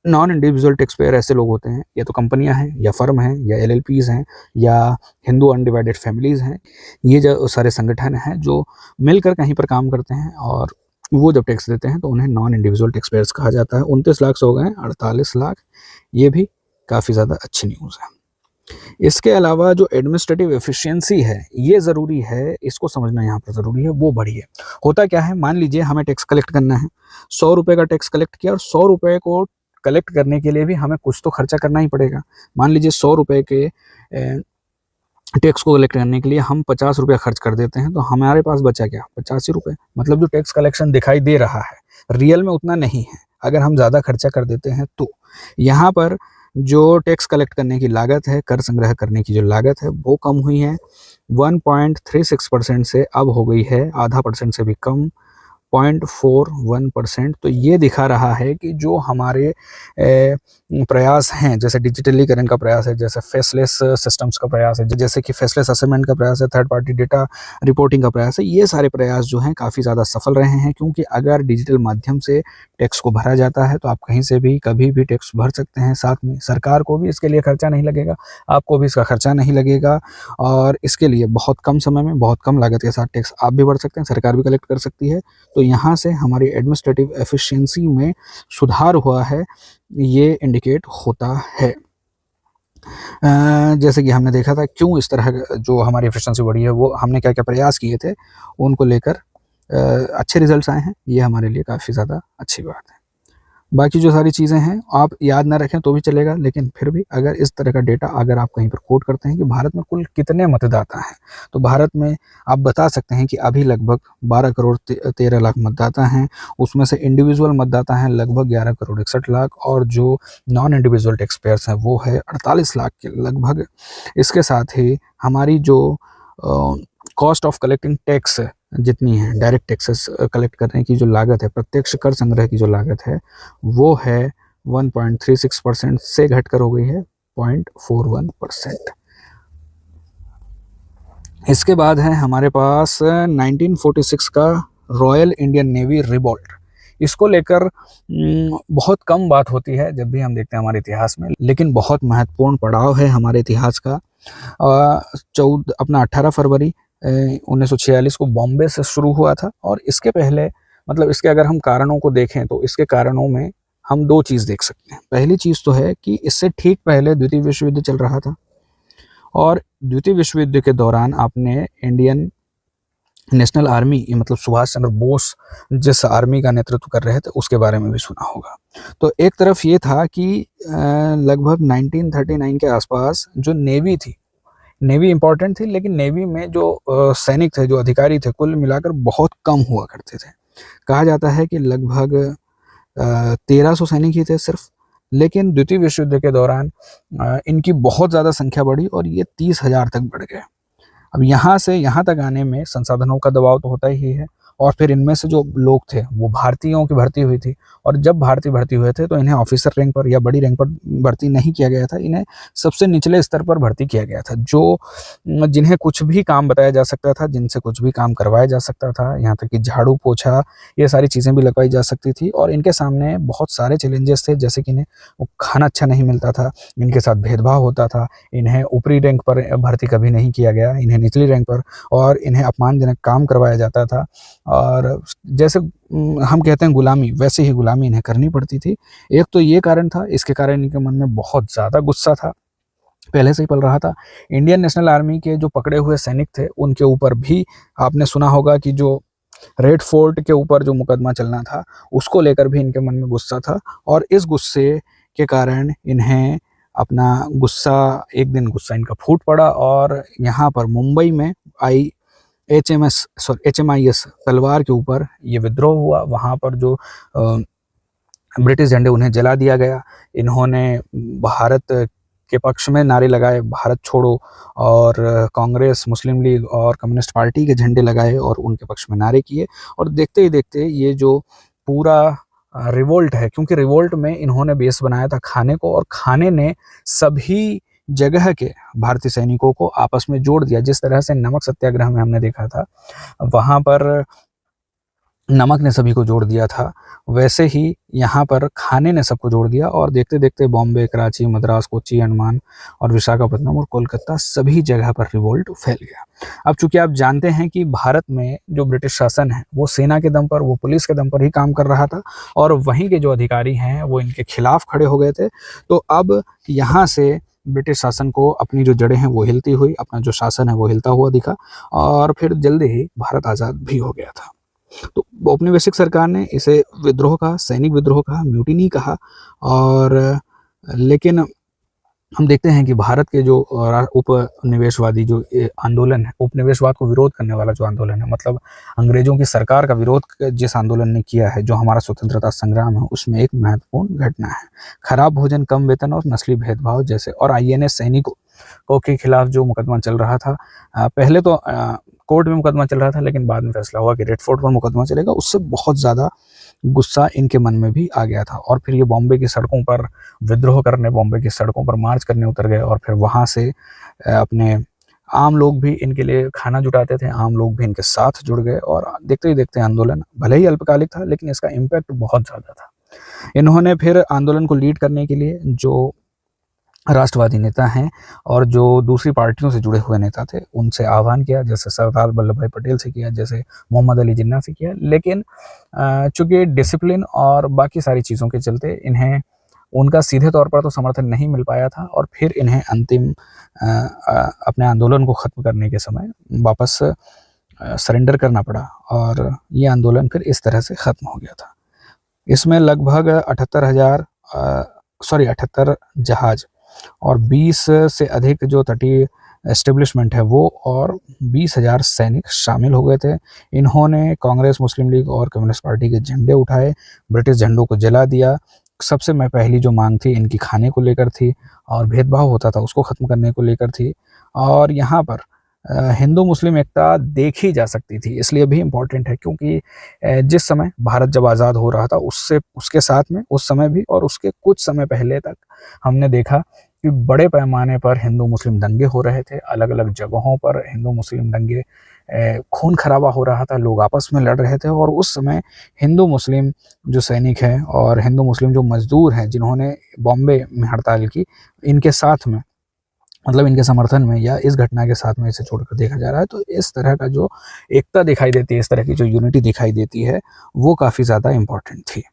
नॉन इंडिविजुअल टैक्स पेयर ऐसे लोग होते हैं, या तो कंपनियां हैं, या फर्म हैं, या LLPs हैं, या हिंदू अनडिवाइडेड फैमिलीज़ हैं। ये जो सारे संगठन हैं जो मिलकर कहीं पर काम करते हैं और वो जब टैक्स देते हैं तो उन्हें नॉन इंडिविजुअल टैक्स पेयर्स कहा जाता है। 29 लाख से हो गए हैं 48 लाख। ये भी काफ़ी ज़्यादा अच्छी न्यूज़ है। इसके अलावा जो एडमिनिस्ट्रेटिव एफिशिएंसी है, ये ज़रूरी है, इसको समझना यहाँ पर ज़रूरी है, वो बढ़ी है। होता क्या है, मान लीजिए हमें टैक्स कलेक्ट करना है, 100 रुपये का टैक्स कलेक्ट किया और 100 रुपये को कलेक्ट करने के लिए भी हमें कुछ तो खर्चा करना ही पड़ेगा। मान लीजिए 100 रुपये के टैक्स को कलेक्ट करने के लिए हम 50 रुपया खर्च कर देते हैं, तो हमारे पास बचा क्या? 85 रुपये। मतलब जो टैक्स कलेक्शन दिखाई दे रहा है, रियल में उतना नहीं है, अगर हम ज़्यादा खर्चा कर देते हैं तो। यहाँ पर जो टैक्स कलेक्ट करने की लागत है, कर संग्रह करने की जो लागत है, वो कम हुई है। 1.36% से अब हो गई है आधा परसेंट से भी कम, 0.41%। तो ये दिखा रहा है कि जो हमारे प्रयास हैं, जैसे डिजिटलीकरण का प्रयास है, जैसे फेसलेस सिस्टम्स का प्रयास है, जैसे कि फेसलेस असेसमेंट का प्रयास है, थर्ड पार्टी डेटा रिपोर्टिंग का प्रयास है, ये सारे प्रयास जो हैं काफ़ी ज़्यादा सफल रहे हैं। क्योंकि अगर डिजिटल माध्यम से टैक्स को भरा जाता है तो आप कहीं से भी कभी भी टैक्स भर सकते हैं। साथ में सरकार को भी इसके लिए खर्चा नहीं लगेगा, आपको भी इसका खर्चा नहीं लगेगा, और इसके लिए बहुत कम समय में बहुत कम लागत के साथ टैक्स आप भी भर सकते हैं, सरकार भी कलेक्ट कर सकती है। तो यहाँ से हमारी एडमिनिस्ट्रेटिव एफिशिएंसी में सुधार हुआ है, ये इंडिकेट होता है। जैसे कि हमने देखा था क्यों इस तरह जो हमारी एफिशिएंसी बढ़ी है, वो हमने क्या क्या प्रयास किए थे, उनको लेकर अच्छे रिजल्ट्स आए हैं। ये हमारे लिए काफ़ी ज़्यादा अच्छी बात है। बाकी जो सारी चीज़ें हैं आप याद ना रखें तो भी चलेगा, लेकिन फिर भी अगर इस तरह का डेटा अगर आप कहीं पर कोट करते हैं कि भारत में कुल कितने मतदाता हैं, तो भारत में आप बता सकते हैं कि अभी लगभग 12 करोड़ 13 लाख मतदाता हैं। उसमें से इंडिविजुअल मतदाता हैं लगभग 11 करोड़ 61 लाख, और जो नॉन इंडिविजुअल टैक्स पेयर्स हैं वो है 48 लाख के लगभग। इसके साथ ही हमारी जो कॉस्ट ऑफ कलेक्टिंग टैक्स जितनी है, डायरेक्ट टैक्सेस कलेक्ट करने की जो लागत है, प्रत्यक्ष कर संग्रह की जो लागत है, वो है 1.36% से घटकर हो गई है 0.41%। इसके बाद है हमारे पास 1946 का रॉयल इंडियन नेवी रिवॉल्ट। इसको लेकर बहुत कम बात होती है जब भी हम देखते हैं हमारे इतिहास में, लेकिन बहुत महत्वपूर्ण पड़ाव है हमारे इतिहास का। 18 फरवरी 1946 को बॉम्बे से शुरू हुआ था, और इसके पहले मतलब इसके अगर हम कारणों को देखें तो इसके कारणों में हम दो चीज़ देख सकते हैं। पहली चीज़ तो है कि इससे ठीक पहले द्वितीय विश्व युद्ध चल रहा था, और द्वितीय विश्व युद्ध के दौरान आपने इंडियन नेशनल आर्मी, ये मतलब सुभाष चंद्र बोस जिस आर्मी का नेतृत्व कर रहे थे उसके बारे में भी सुना होगा। तो एक तरफ ये था कि लगभग 1939 के आसपास जो नेवी थी, नेवी इम्पोर्टेंट थी, लेकिन नेवी में जो सैनिक थे, जो अधिकारी थे, कुल मिलाकर बहुत कम हुआ करते थे। कहा जाता है कि लगभग 1300 सैनिक ही थे सिर्फ। लेकिन द्वितीय विश्व युद्ध के दौरान इनकी बहुत ज़्यादा संख्या बढ़ी और ये 30,000 तक बढ़ गए। अब यहाँ से यहाँ तक आने में संसाधनों का दबाव तो होता ही है, और फिर इनमें से जो लोग थे वो भारतीयों की भर्ती हुई थी, और जब भारतीय भर्ती हुए थे तो इन्हें ऑफिसर रैंक पर या बड़ी रैंक पर भर्ती नहीं किया गया था, इन्हें सबसे निचले स्तर पर भर्ती किया गया था, जो जिन्हें कुछ भी काम बताया जा सकता था, जिनसे कुछ भी काम करवाया जा सकता था, यहाँ तक कि झाड़ू पोछा ये सारी चीज़ें भी लगवाई जा सकती थी। और इनके सामने बहुत सारे चैलेंजेस थे, जैसे कि इन्हें खाना अच्छा नहीं मिलता था, इनके साथ भेदभाव होता था, इन्हें ऊपरी रैंक पर भर्ती कभी नहीं किया गया, इन्हें निचली रैंक पर, और इन्हें अपमानजनक काम करवाया जाता था। और जैसे हम कहते हैं गुलामी, वैसे ही गुलामी इन्हें करनी पड़ती थी। एक तो ये कारण था, इसके कारण इनके मन में बहुत ज़्यादा गुस्सा था, पहले से ही पल रहा था। इंडियन नेशनल आर्मी के जो पकड़े हुए सैनिक थे उनके ऊपर भी आपने सुना होगा कि जो रेड फोर्ट के ऊपर जो मुकदमा चलना था उसको लेकर भी इनके मन में गुस्सा था, और इस गुस्से के कारण इन्हें अपना गुस्सा, एक दिन गुस्सा इनका फूट पड़ा, और यहाँ पर मुंबई में HMIS तलवार के ऊपर ये विद्रोह हुआ। वहाँ पर जो ब्रिटिश झंडे उन्हें जला दिया गया। इन्होंने भारत के पक्ष में नारे लगाए, भारत छोड़ो, और कांग्रेस, मुस्लिम लीग और कम्युनिस्ट पार्टी के झंडे लगाए और उनके पक्ष में नारे किए। और देखते ही देखते ये जो पूरा रिवोल्ट है, क्योंकि रिवोल्ट में इन्होंने बेस बनाया था खाने को, और खाने ने सभी जगह के भारतीय सैनिकों को आपस में जोड़ दिया। जिस तरह से नमक सत्याग्रह में हमने देखा था, वहाँ पर नमक ने सभी को जोड़ दिया था, वैसे ही यहाँ पर खाने ने सबको जोड़ दिया। और देखते देखते बॉम्बे, कराची, मद्रास, कोच्चि, अंडमान और विशाखापट्टनम और कोलकाता सभी जगह पर रिवोल्ट फैल गया। अब चूंकि आप जानते हैं कि भारत में जो ब्रिटिश शासन है वो सेना के दम पर, वो पुलिस के दम पर ही काम कर रहा था, और वहीं के जो अधिकारी हैं वो इनके खिलाफ खड़े हो गए थे। तो अब यहाँ से ब्रिटिश शासन को अपनी जो जड़ें हैं वो हिलती हुई, अपना जो शासन है वो हिलता हुआ दिखा, और फिर जल्दी ही भारत आज़ाद भी हो गया था। तो औपनिवेशिक सरकार ने इसे विद्रोह कहा, सैनिक विद्रोह कहा, म्यूटिनी कहा। और लेकिन हम देखते हैं कि भारत के जो उपनिवेशवादी जो आंदोलन है, उपनिवेशवाद को विरोध करने वाला जो आंदोलन है, मतलब अंग्रेजों की सरकार का विरोध जिस आंदोलन ने किया है, जो हमारा स्वतंत्रता संग्राम है, उसमें एक महत्वपूर्ण घटना है खराब भोजन, कम वेतन और नस्ली भेदभाव जैसे। और INA सैनिकों के खिलाफ जो मुकदमा चल रहा था, पहले तो कोर्ट में मुकदमा चल रहा था, लेकिन बाद में फैसला हुआ कि रेड फोर्ट पर मुकदमा चलेगा। उससे बहुत ज़्यादा गुस्सा इनके मन में भी आ गया था, और फिर ये बॉम्बे की सड़कों पर विद्रोह करने, बॉम्बे की सड़कों पर मार्च करने उतर गए। और फिर वहाँ से अपने आम लोग भी इनके लिए खाना जुटाते थे, आम लोग भी इनके साथ जुड़ गए, और देखते ही देखते आंदोलन भले ही अल्पकालिक था, लेकिन इसका इम्पैक्ट बहुत ज़्यादा था। इन्होंने फिर आंदोलन को लीड करने के लिए जो राष्ट्रवादी नेता हैं और जो दूसरी पार्टियों से जुड़े हुए नेता थे उनसे आह्वान किया, जैसे सरदार वल्लभ भाई पटेल से किया, जैसे मोहम्मद अली जिन्ना से किया। लेकिन चूंकि डिसिप्लिन और बाकी सारी चीज़ों के चलते इन्हें उनका सीधे तौर पर तो समर्थन नहीं मिल पाया था, और फिर इन्हें अंतिम अपने आंदोलन को ख़त्म करने के समय वापस सरेंडर करना पड़ा, और ये आंदोलन फिर इस तरह से ख़त्म हो गया था। इसमें लगभग 78 जहाज और 20 से अधिक जो तटीय एस्टेब्लिशमेंट है वो, और 20,000 सैनिक शामिल हो गए थे। इन्होंने कांग्रेस, मुस्लिम लीग और कम्युनिस्ट पार्टी के झंडे उठाए, ब्रिटिश झंडों को जला दिया। सबसे पहली जो मांग थी इनकी खाने को लेकर थी, और भेदभाव होता था उसको ख़त्म करने को लेकर थी। और यहाँ पर हिंदू मुस्लिम एकता देखी जा सकती थी, इसलिए भी इम्पॉर्टेंट है क्योंकि जिस समय भारत जब आज़ाद हो रहा था उसके साथ में उस समय भी और उसके कुछ समय पहले तक हमने देखा कि बड़े पैमाने पर हिंदू मुस्लिम दंगे हो रहे थे। अलग अलग जगहों पर हिंदू मुस्लिम दंगे, खून खराबा हो रहा था, लोग आपस में लड़ रहे थे। और उस समय हिंदू मुस्लिम जो सैनिक हैं और हिंदू मुस्लिम जो मजदूर हैं जिन्होंने बॉम्बे में हड़ताल की, इनके साथ में, मतलब इनके समर्थन में या इस घटना के साथ में इसे छोड़कर देखा जा रहा है, तो इस तरह का जो एकता दिखाई देती है, इस तरह की जो यूनिटी दिखाई देती है, वो काफ़ी ज़्यादा इम्पॉर्टेंट थी।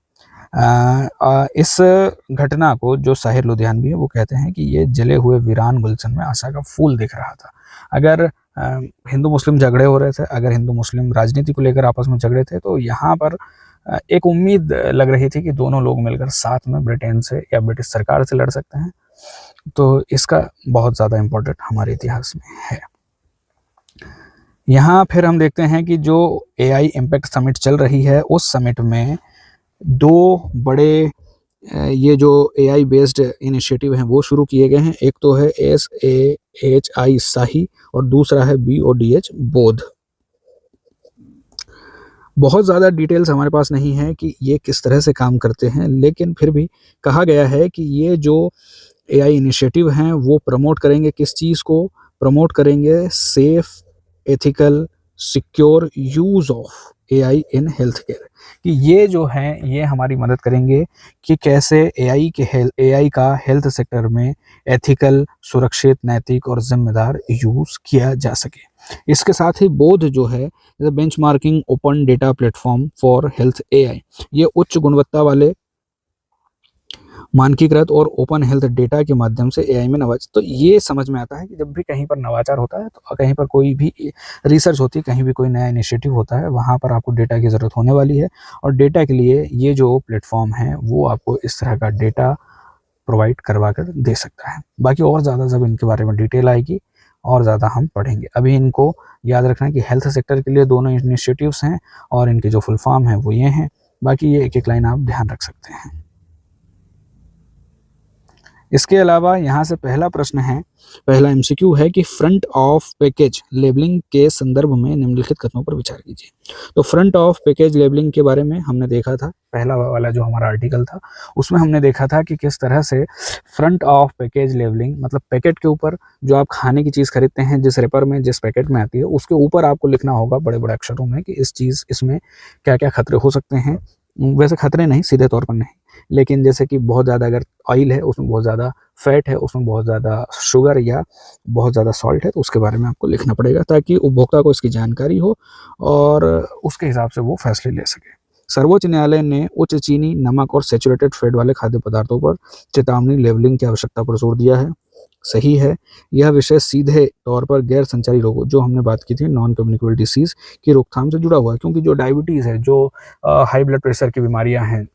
इस घटना को जो साहिर लुधियानवी है वो कहते हैं कि ये जले हुए वीरान गुलशन में आशा का फूल दिख रहा था। अगर हिंदू मुस्लिम झगड़े हो रहे थे, अगर हिंदू मुस्लिम राजनीति को लेकर आपस में झगड़े थे, तो यहाँ पर एक उम्मीद लग रही थी कि दोनों लोग मिलकर साथ में ब्रिटेन से या ब्रिटिश सरकार से लड़ सकते हैं। तो इसका बहुत ज़्यादा इम्पोर्टेंट हमारे इतिहास में है। यहाँ फिर हम देखते हैं कि जो AI इम्पैक्ट समिट चल रही है, उस समिट में दो बड़े ये जो AI बेस्ड इनिशिएटिव हैं वो शुरू किए गए हैं। एक तो है SAHI साही और दूसरा है BODH बोध। बहुत ज़्यादा डिटेल्स हमारे पास नहीं है कि ये किस तरह से काम करते हैं, लेकिन फिर भी कहा गया है कि ये जो AI इनिशिएटिव हैं वो प्रमोट करेंगे, किस चीज़ को प्रमोट करेंगे, safe, ethical, secure use of AI in health care, कि ये जो हैं ये हमारी मदद करेंगे कि कैसे AI का हेल्थ सेक्टर में एथिकल, सुरक्षित, नैतिक और जिम्मेदार यूज़ किया जा सके। इसके साथ ही बोध जो है benchmarking open data platform for health AI, ये उच्च गुणवत्ता वाले मानकीकृत और ओपन हेल्थ डेटा के माध्यम से AI में नवाचार। तो ये समझ में आता है कि जब भी कहीं पर नवाचार होता है, तो कहीं पर कोई भी रिसर्च होती है, कहीं भी कोई नया इनिशिएटिव होता है, वहाँ पर आपको डेटा की ज़रूरत होने वाली है, और डेटा के लिए ये जो प्लेटफॉर्म है वो आपको इस तरह का डेटा प्रोवाइड करवा कर दे सकता है। बाकी और ज़्यादा जब इनके बारे में डिटेल आएगी और ज़्यादा हम पढ़ेंगे। अभी इनको याद रखना है कि हेल्थ सेक्टर के लिए दोनों इनिशिएटिव्स हैं और इनके जो फुल फॉर्म है वो ये हैं। बाकी ये एक एक लाइन आप ध्यान रख सकते हैं। इसके अलावा यहाँ से पहला प्रश्न है, पहला MCQ है कि फ्रंट ऑफ पैकेज लेबलिंग के संदर्भ में निम्नलिखित कथनों पर विचार कीजिए। तो फ्रंट ऑफ पैकेज लेबलिंग के बारे में हमने देखा था, पहला वाला जो हमारा आर्टिकल था उसमें हमने देखा था कि किस तरह से फ्रंट ऑफ पैकेज लेबलिंग, मतलब पैकेट के ऊपर जो आप खाने की चीज़ खरीदते हैं, जिस रेपर में जिस पैकेट में आती है, उसके ऊपर आपको लिखना होगा बड़े बड़े अक्षरों में कि इस चीज़ इसमें क्या क्या खतरे हो सकते हैं। वैसे खतरे नहीं, सीधे तौर पर नहीं, लेकिन जैसे कि बहुत ज़्यादा अगर ऑयल है, उसमें बहुत ज़्यादा फैट है, उसमें बहुत ज़्यादा शुगर या बहुत ज़्यादा सॉल्ट है, तो उसके बारे में आपको लिखना पड़ेगा ताकि उपभोक्ता को इसकी जानकारी हो और उसके हिसाब से वो फैसले ले सके। सर्वोच्च न्यायालय ने उच्च चीनी, नमक और सैचुरेटेड फैट वाले खाद्य पदार्थों पर चेतावनी लेबलिंग की आवश्यकता पर जोर दिया है। सही है। यह विषय सीधे तौर पर गैर संचारी रोगों, जो हमने बात की थी नॉन कम्युनिकेबल डिसीज़ की रोकथाम से जुड़ा हुआ है, क्योंकि जो डायबिटीज़ है, जो हाई ब्लड प्रेशर की बीमारियां हैं,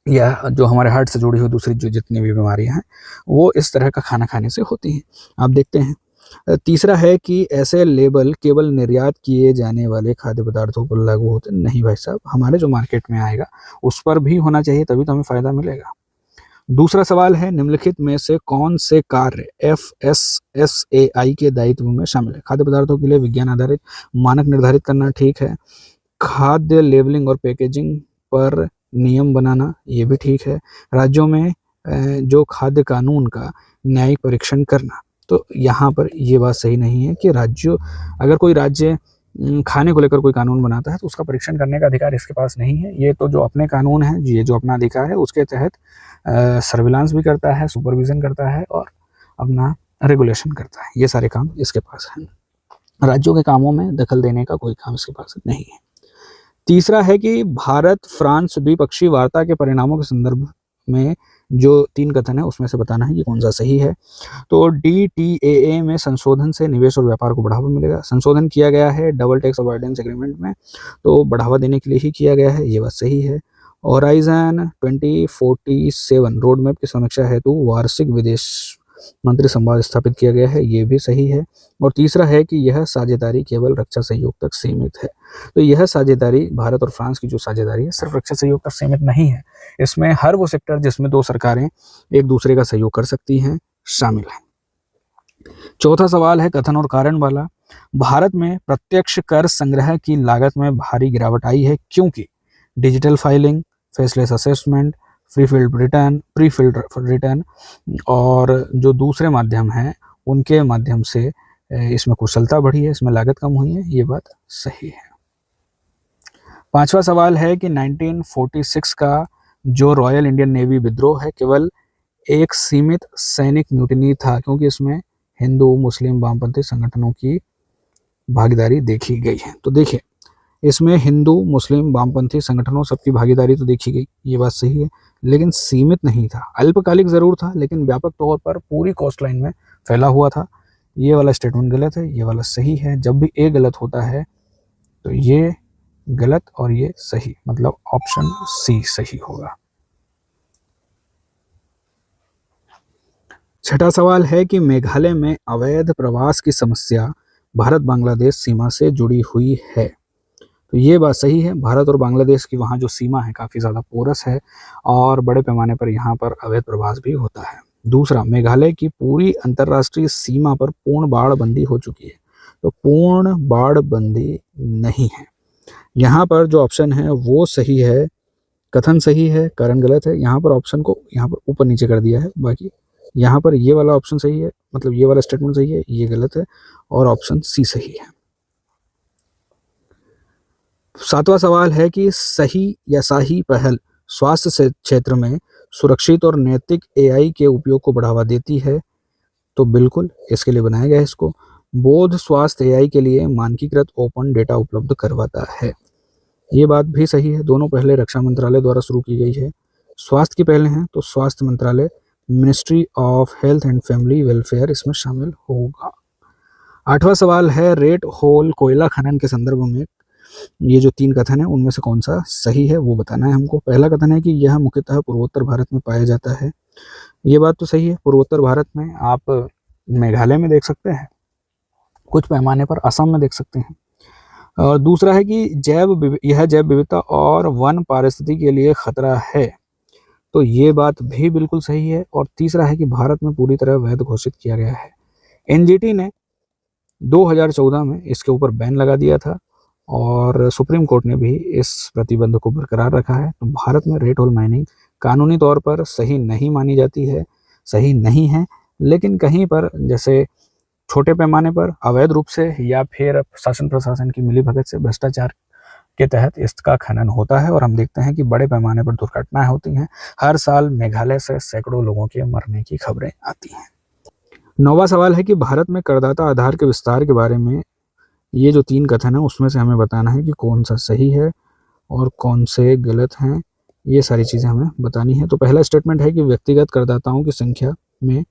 या जो हमारे हार्ट से जुड़ी हुई दूसरी जो जितनी भी बीमारियां हैं, वो इस तरह का खाना खाने से होती हैं। आप देखते हैं। तीसरा है कि ऐसे लेबल केवल निर्यात किए जाने वाले खाद्य पदार्थों पर लागू होते नहीं भाई साहब, हमारे जो मार्केट में आएगा उस पर भी होना चाहिए, तभी तो हमें फ़ायदा मिलेगा। दूसरा सवाल है, निम्नलिखित में से कौन से कार्य FSSAI के दायित्व में शामिल है? खाद्य पदार्थों के लिए विज्ञान आधारित मानक निर्धारित करना, ठीक है। खाद्य लेबलिंग और पैकेजिंग पर नियम बनाना, ये भी ठीक है। राज्यों में जो खाद्य कानून का न्यायिक परीक्षण करना, तो यहाँ पर ये बात सही नहीं है कि अगर कोई राज्य खाने को लेकर कोई कानून बनाता है तो उसका परीक्षण करने का अधिकार इसके पास नहीं है। ये तो जो अपने कानून है, ये जो अपना अधिकार है, उसके तहत सर्विलांस भी करता है, सुपरविजन करता है और अपना रेगुलेशन करता है। ये सारे काम इसके पास हैं। राज्यों के कामों में दखल देने का कोई काम इसके पास नहीं है। तीसरा है कि भारत फ्रांस द्विपक्षीय वार्ता के परिणामों के संदर्भ में जो 3 कथन है उसमें से बताना है कि कौन सा सही है। तो DTAA में संशोधन से निवेश और व्यापार को बढ़ावा मिलेगा। संशोधन किया गया है डबल टैक्स अवॉइडेंस एग्रीमेंट में, तो बढ़ावा देने के लिए ही किया गया है, ये बात सही है। होराइजन 2047 रोड मैप की समीक्षा हेतु वार्षिक विदेश मंत्री संवाद स्थापित किया गया है, ये भी सही है। और तीसरा है कि यह साझेदारी केवल रक्षा सहयोग तक सीमित है। तो यह साझेदारी, भारत और फ्रांस की जो साझेदारी है, सिर्फ रक्षा सहयोग तक सीमित नहीं है। इसमें हर वो सेक्टर जिसमें 2 सरकारें एक दूसरे का सहयोग कर सकती हैं शामिल है। चौथा सवाल है कथन और कारण वाला। भारत में प्रत्यक्ष कर संग्रह की लागत में भारी गिरावट आई है क्योंकि digital filing, faceless assessment, pre filled return और जो दूसरे माध्यम हैं उनके माध्यम से इसमें कुशलता बढ़ी है, इसमें लागत कम हुई है, ये बात सही है। पांचवा सवाल है कि 1946 का जो रॉयल इंडियन नेवी विद्रोह है केवल एक सीमित सैनिक म्यूटिनी था, क्योंकि इसमें हिंदू, मुस्लिम, वामपंथी संगठनों की भागीदारी देखी गई है। तो देखिए, इसमें हिंदू, मुस्लिम, वामपंथी संगठनों सबकी भागीदारी तो देखी गई, ये बात सही है, लेकिन सीमित नहीं था। अल्पकालिक जरूर था, लेकिन व्यापक तौर पर पूरी कोस्ट लाइन में फैला हुआ था। ये वाला स्टेटमेंट गलत है, ये वाला सही है। जब भी ए गलत होता है तो ये गलत और ये सही, मतलब ऑप्शन सी सही होगा। छठा सवाल है कि मेघालय में अवैध प्रवास की समस्या भारत बांग्लादेश सीमा से जुड़ी हुई है। तो ये बात सही है, भारत और बांग्लादेश की वहाँ जो सीमा है काफ़ी ज़्यादा पोरस है और बड़े पैमाने पर यहाँ पर अवैध प्रवास भी होता है। दूसरा, मेघालय की पूरी अंतर्राष्ट्रीय सीमा पर पूर्ण बाड़बंदी हो चुकी है। तो पूर्ण बाड़बंदी नहीं है। यहाँ पर जो ऑप्शन है वो सही है, कथन सही है, कारण गलत है। यहाँ पर ऑप्शन को यहाँ पर ऊपर नीचे कर दिया है, बाकी यहाँ पर ये वाला ऑप्शन सही है, मतलब ये वाला स्टेटमेंट सही है, ये गलत है और ऑप्शन सी सही है। सातवां सवाल है कि सही या साही पहल स्वास्थ्य से क्षेत्र में सुरक्षित और नैतिक एआई के उपयोग को बढ़ावा देती है। तो बिल्कुल इसके लिए बनाया गया है इसको। बोध स्वास्थ्य एआई के लिए मानकीकृत ओपन डेटा उपलब्ध करवाता है। ये बात भी सही है। दोनों पहले रक्षा मंत्रालय द्वारा शुरू की गई है। स्वास्थ्य की पहले हैं तो स्वास्थ्य मंत्रालय, ministry of health and family welfare इसमें शामिल होगा। आठवां सवाल है रेड होल कोयला खनन के संदर्भ में ये जो 3 कथन है उनमें से कौन सा सही है वो बताना है हमको। पहला कथन है कि यह मुख्यतः पूर्वोत्तर भारत में पाया जाता है। ये बात तो सही है, पूर्वोत्तर भारत में आप मेघालय में देख सकते हैं, कुछ पैमाने पर असम में देख सकते हैं। और दूसरा है कि यह जैव विविधता और वन पारिस्थितिकी के लिए खतरा है। तो ये बात भी बिल्कुल सही है। और तीसरा है कि भारत में पूरी तरह वैध घोषित किया गया है। एनजीटी ने 2014 में इसके ऊपर बैन लगा दिया था और सुप्रीम कोर्ट ने भी इस प्रतिबंध को बरकरार रखा है। तो भारत में रेड होल माइनिंग कानूनी तौर पर सही नहीं मानी जाती है, सही नहीं है, लेकिन कहीं पर जैसे छोटे पैमाने पर अवैध रूप से या फिर शासन प्रशासन की मिलीभगत से भ्रष्टाचार के तहत इसका खनन होता है और हम देखते हैं कि बड़े पैमाने पर दुर्घटनाएं होती हैं। हर साल मेघालय से सैकड़ों लोगों के मरने की खबरें आती हैं। 9वां सवाल है कि भारत में करदाता आधार के विस्तार के बारे में ये जो 3 कथन है उसमें से हमें बताना है कि कौन सा सही है और कौन से गलत हैं। ये सारी चीज़ें हमें बतानी है। तो पहला स्टेटमेंट है कि व्यक्तिगत करदाताओं की संख्या में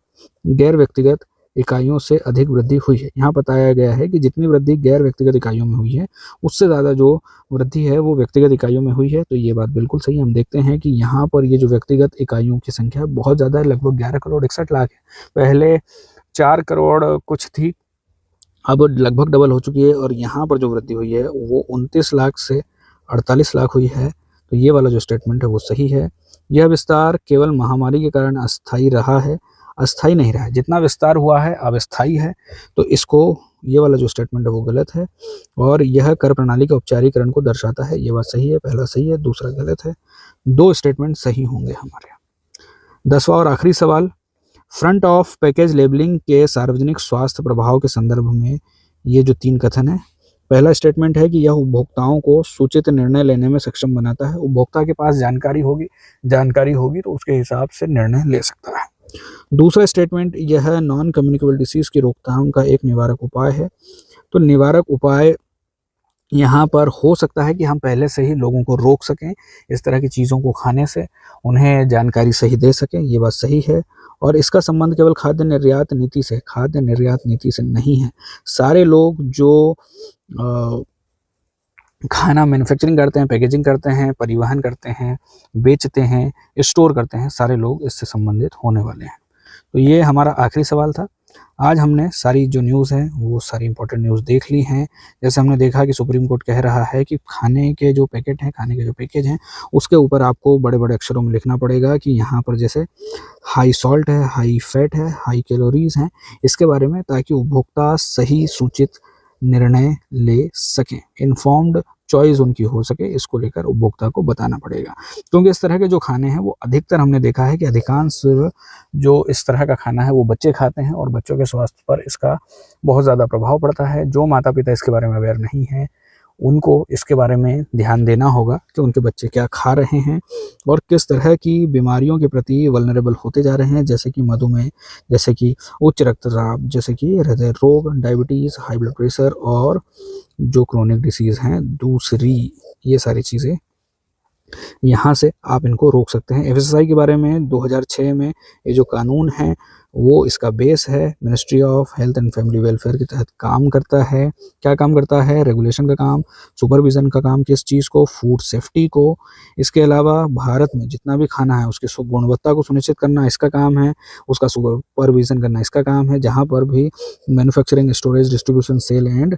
गैर व्यक्तिगत इकाइयों से अधिक वृद्धि हुई है। यहाँ बताया गया है कि जितनी वृद्धि गैर व्यक्तिगत इकाइयों में हुई है उससे ज़्यादा जो वृद्धि है वो व्यक्तिगत इकाइयों में हुई है। तो ये बात बिल्कुल सही है। हम देखते हैं कि यहाँ पर ये जो व्यक्तिगत इकाइयों की संख्या बहुत ज़्यादा है, लगभग 11 करोड़ 61 लाख है। पहले 4 करोड़ कुछ थी, अब लगभग डबल हो चुकी है। और यहाँ पर जो वृद्धि हुई है वो 29 लाख से 48 लाख हुई है। तो ये वाला जो स्टेटमेंट है वो सही है। यह विस्तार केवल महामारी के कारण अस्थायी रहा है, अस्थायी नहीं रहा है। जितना विस्तार हुआ है अब स्थायी है। तो इसको ये वाला जो स्टेटमेंट है वो गलत है। और यह कर प्रणाली के औपचारिकरण को दर्शाता है। ये बात सही है, पहला सही है, दूसरा गलत है। 2 स्टेटमेंट सही होंगे हमारे। 10वां और आखिरी सवाल, फ्रंट ऑफ पैकेज लेबलिंग के सार्वजनिक स्वास्थ्य प्रभाव के संदर्भ में ये जो 3 कथन है। पहला स्टेटमेंट है कि यह उपभोक्ताओं को सूचित निर्णय लेने में सक्षम बनाता है। उपभोक्ता के पास जानकारी होगी तो उसके हिसाब से निर्णय ले सकता है। दूसरा स्टेटमेंट, यह नॉन कम्युनिकेबल डिसीज की रोकथाम का एक निवारक उपाय है। तो निवारक उपाय यहाँ पर हो सकता है कि हम पहले से ही लोगों को रोक सकें इस तरह की चीज़ों को खाने से, उन्हें जानकारी सही दे सकें। ये बात सही है। और इसका संबंध केवल खाद्य निर्यात नीति से नहीं है। सारे लोग जो खाना मैन्युफैक्चरिंग करते हैं, पैकेजिंग करते हैं, परिवहन करते हैं, बेचते हैं, स्टोर करते हैं, सारे लोग इससे संबंधित होने वाले हैं। तो ये हमारा आखिरी सवाल था। आज हमने सारी जो न्यूज़ हैं वो सारी इंपॉर्टेंट न्यूज़ देख ली हैं। जैसे हमने देखा कि सुप्रीम कोर्ट कह रहा है कि खाने के जो पैकेज हैं उसके ऊपर आपको बड़े-बड़े अक्षरों में लिखना पड़ेगा कि यहाँ पर जैसे हाई सॉल्ट है, हाई फैट है, हाई कैलोरीज़ हैं, इसके बारे में, ताकि उपभोक्ता सही सूचित निर्णय ले सकें, इन्फॉर्म्ड चॉइस उनकी हो सके, इसको लेकर उपभोक्ता को बताना पड़ेगा। क्योंकि इस तरह के जो खाने हैं वो अधिकतर हमने देखा है कि अधिकांश जो इस तरह का खाना है वो बच्चे खाते हैं और बच्चों के स्वास्थ्य पर इसका बहुत ज़्यादा प्रभाव पड़ता है। जो माता पिता इसके बारे में अवेयर नहीं हैं उनको इसके बारे में ध्यान देना होगा कि उनके बच्चे क्या खा रहे हैं और किस तरह की बीमारियों के प्रति वल्नरेबल होते जा रहे हैं, जैसे कि मधुमेह, जैसे कि उच्च रक्तचाप, जैसे कि हृदय रोग, डायबिटीज़, हाई ब्लड प्रेशर और जो क्रोनिक डिसीज़ हैं दूसरी, ये सारी चीज़ें यहाँ से आप इनको रोक सकते हैं। एफएसएसआई के बारे में 2006 में ये जो कानून है वो इसका बेस है, ministry of health and family welfare के तहत काम करता है। क्या काम करता है? रेगुलेशन का काम, सुपरविज़न का काम, किस चीज़ को? फूड सेफ्टी को। इसके अलावा भारत में जितना भी खाना है उसकी गुणवत्ता को सुनिश्चित करना इसका काम है, उसका सुपरविज़न करना इसका काम है। जहाँ पर भी manufacturing, storage, distribution, sale and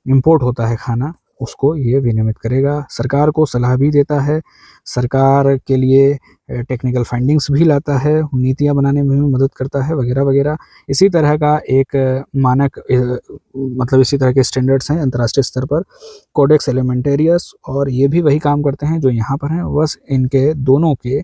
import होता है खाना, उसको ये विनियमित करेगा। सरकार को सलाह भी देता है, सरकार के लिए टेक्निकल फाइंडिंग्स भी लाता है, नीतियाँ बनाने में भी मदद करता है, वगैरह वगैरह। इसी तरह का एक मानक मतलब इसी तरह के स्टैंडर्ड्स हैं अंतर्राष्ट्रीय स्तर पर, कोडेक्स एलिमेंटेरियस, और ये भी वही काम करते हैं जो यहाँ पर हैं। बस इनके दोनों के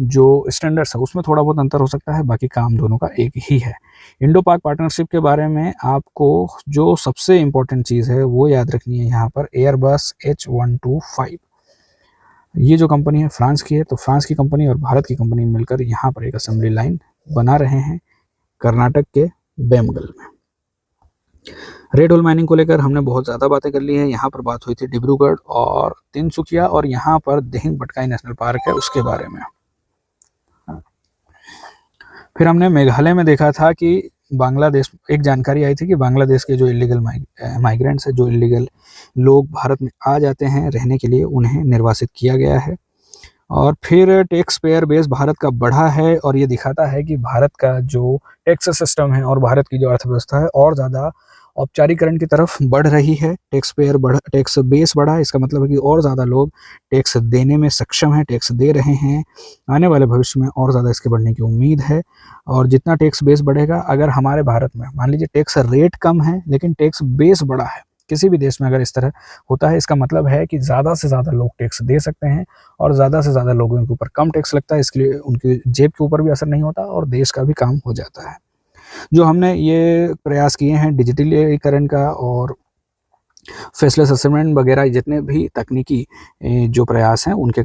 जो स्टैंडर्ड्स है उसमें थोड़ा बहुत अंतर हो सकता है, बाकी काम दोनों का एक ही है। इंडो पाक पार्टनरशिप के बारे में आपको जो सबसे इम्पोर्टेंट चीज़ है वो याद रखनी है यहाँ पर, एयरबस H125। ये जो कंपनी है फ्रांस की है, तो फ्रांस की कंपनी और भारत की कंपनी मिलकर यहाँ पर एक असेंबली लाइन बना रहे हैं कर्नाटक के बेमगल में। रेड होल माइनिंग को लेकर हमने बहुत ज़्यादा बातें कर ली हैं। यहाँ पर बात हुई थी डिब्रूगढ़ और तिनसुकिया, और यहाँ पर दिहिंग पटकाई नेशनल पार्क है उसके बारे में। फिर हमने मेघालय में देखा था कि बांग्लादेश, एक जानकारी आई थी कि बांग्लादेश के जो इलीगल माइग्रेंट्स है, जो इलीगल लोग भारत में आ जाते हैं रहने के लिए, उन्हें निर्वासित किया गया है। और फिर टैक्स पेयर बेस भारत का बढ़ा है, और ये दिखाता है कि भारत का जो टैक्स सिस्टम है और भारत की जो अर्थव्यवस्था है और ज़्यादा औपचारिकरण की तरफ बढ़ रही है। टैक्स बेस बढ़ा, इसका मतलब है कि और ज़्यादा लोग टैक्स देने में सक्षम हैं, टैक्स दे रहे हैं। आने वाले भविष्य में और ज़्यादा इसके बढ़ने की उम्मीद है। और जितना टैक्स बेस बढ़ेगा, अगर हमारे भारत में मान लीजिए टैक्स रेट कम है लेकिन टैक्स बेस बड़ा है, किसी भी देश में अगर इस तरह होता है, इसका मतलब है कि ज़्यादा से ज़्यादा लोग टैक्स दे सकते हैं और ज़्यादा से ज़्यादा लोगों के ऊपर कम टैक्स लगता है। इसके लिए उनकी जेब के ऊपर भी असर नहीं होता और देश का भी काम हो जाता है। जो हमने ये प्रयास किए हैं डिजिटलीकरण का और फेसलेस असेसमेंट वगैरह, जितने भी तकनीकी जो प्रयास हैं उनके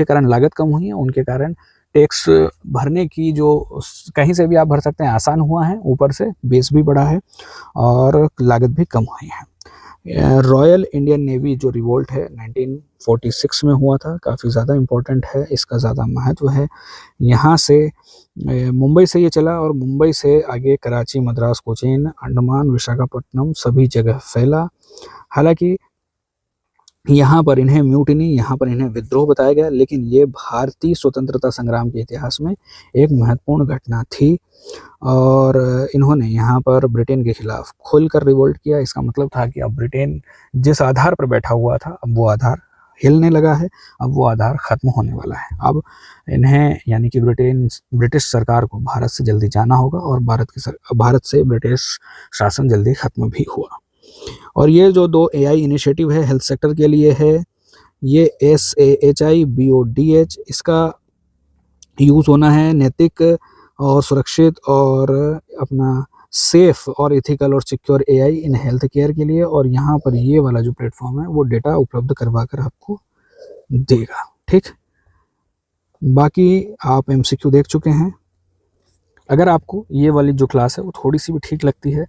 कारण लागत कम हुई है, उनके कारण टैक्स भरने की जो कहीं से भी आप भर सकते हैं आसान हुआ है, ऊपर से बेस भी बढ़ा है और लागत भी कम हुई है। रॉयल इंडियन नेवी जो रिवोल्ट है 1946 में हुआ था, काफ़ी ज़्यादा इम्पोर्टेंट है, इसका ज़्यादा महत्व है। यहाँ से मुंबई से ये चला और मुंबई से आगे कराची, मद्रास, कोचीन, अंडमान, विशाखापट्टनम सभी जगह फैला। हालांकि यहाँ पर इन्हें म्यूटिनी, यहाँ पर इन्हें विद्रोह बताया गया, लेकिन ये भारतीय स्वतंत्रता संग्राम के इतिहास में एक महत्वपूर्ण घटना थी। और इन्होंने यहाँ पर ब्रिटेन के खिलाफ खुलकर रिवोल्ट किया। इसका मतलब था कि अब ब्रिटेन जिस आधार पर बैठा हुआ था, अब वो आधार हिलने लगा है, अब वो आधार ख़त्म होने वाला है। अब इन्हें यानी कि ब्रिटिश सरकार को भारत से जल्दी जाना होगा, और भारत से ब्रिटिश शासन जल्दी ख़त्म भी हुआ। और ये जो 2 AI इनिशिएटिव है हेल्थ सेक्टर के लिए है, ये SAHIBODH, इसका यूज़ होना है नैतिक और सुरक्षित और अपना सेफ और इथिकल और secure AI in health care के लिए। और यहाँ पर ये वाला जो प्लेटफॉर्म है वो डेटा उपलब्ध करवा कर आपको देगा। ठीक, बाकी आप MCQ देख चुके हैं। अगर आपको ये वाली जो क्लास है वो थोड़ी सी भी ठीक लगती है,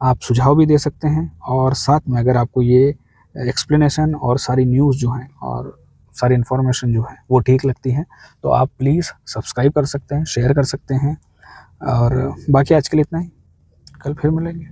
आप सुझाव भी दे सकते हैं। और साथ में अगर आपको ये एक्सप्लेनेशन और सारी न्यूज़ जो हैं और सारी इन्फॉर्मेशन जो है वो ठीक लगती है, तो आप प्लीज़ सब्सक्राइब कर सकते हैं, शेयर कर सकते हैं। और बाकी आज के लिए इतना ही, कल फिर मिलेंगे।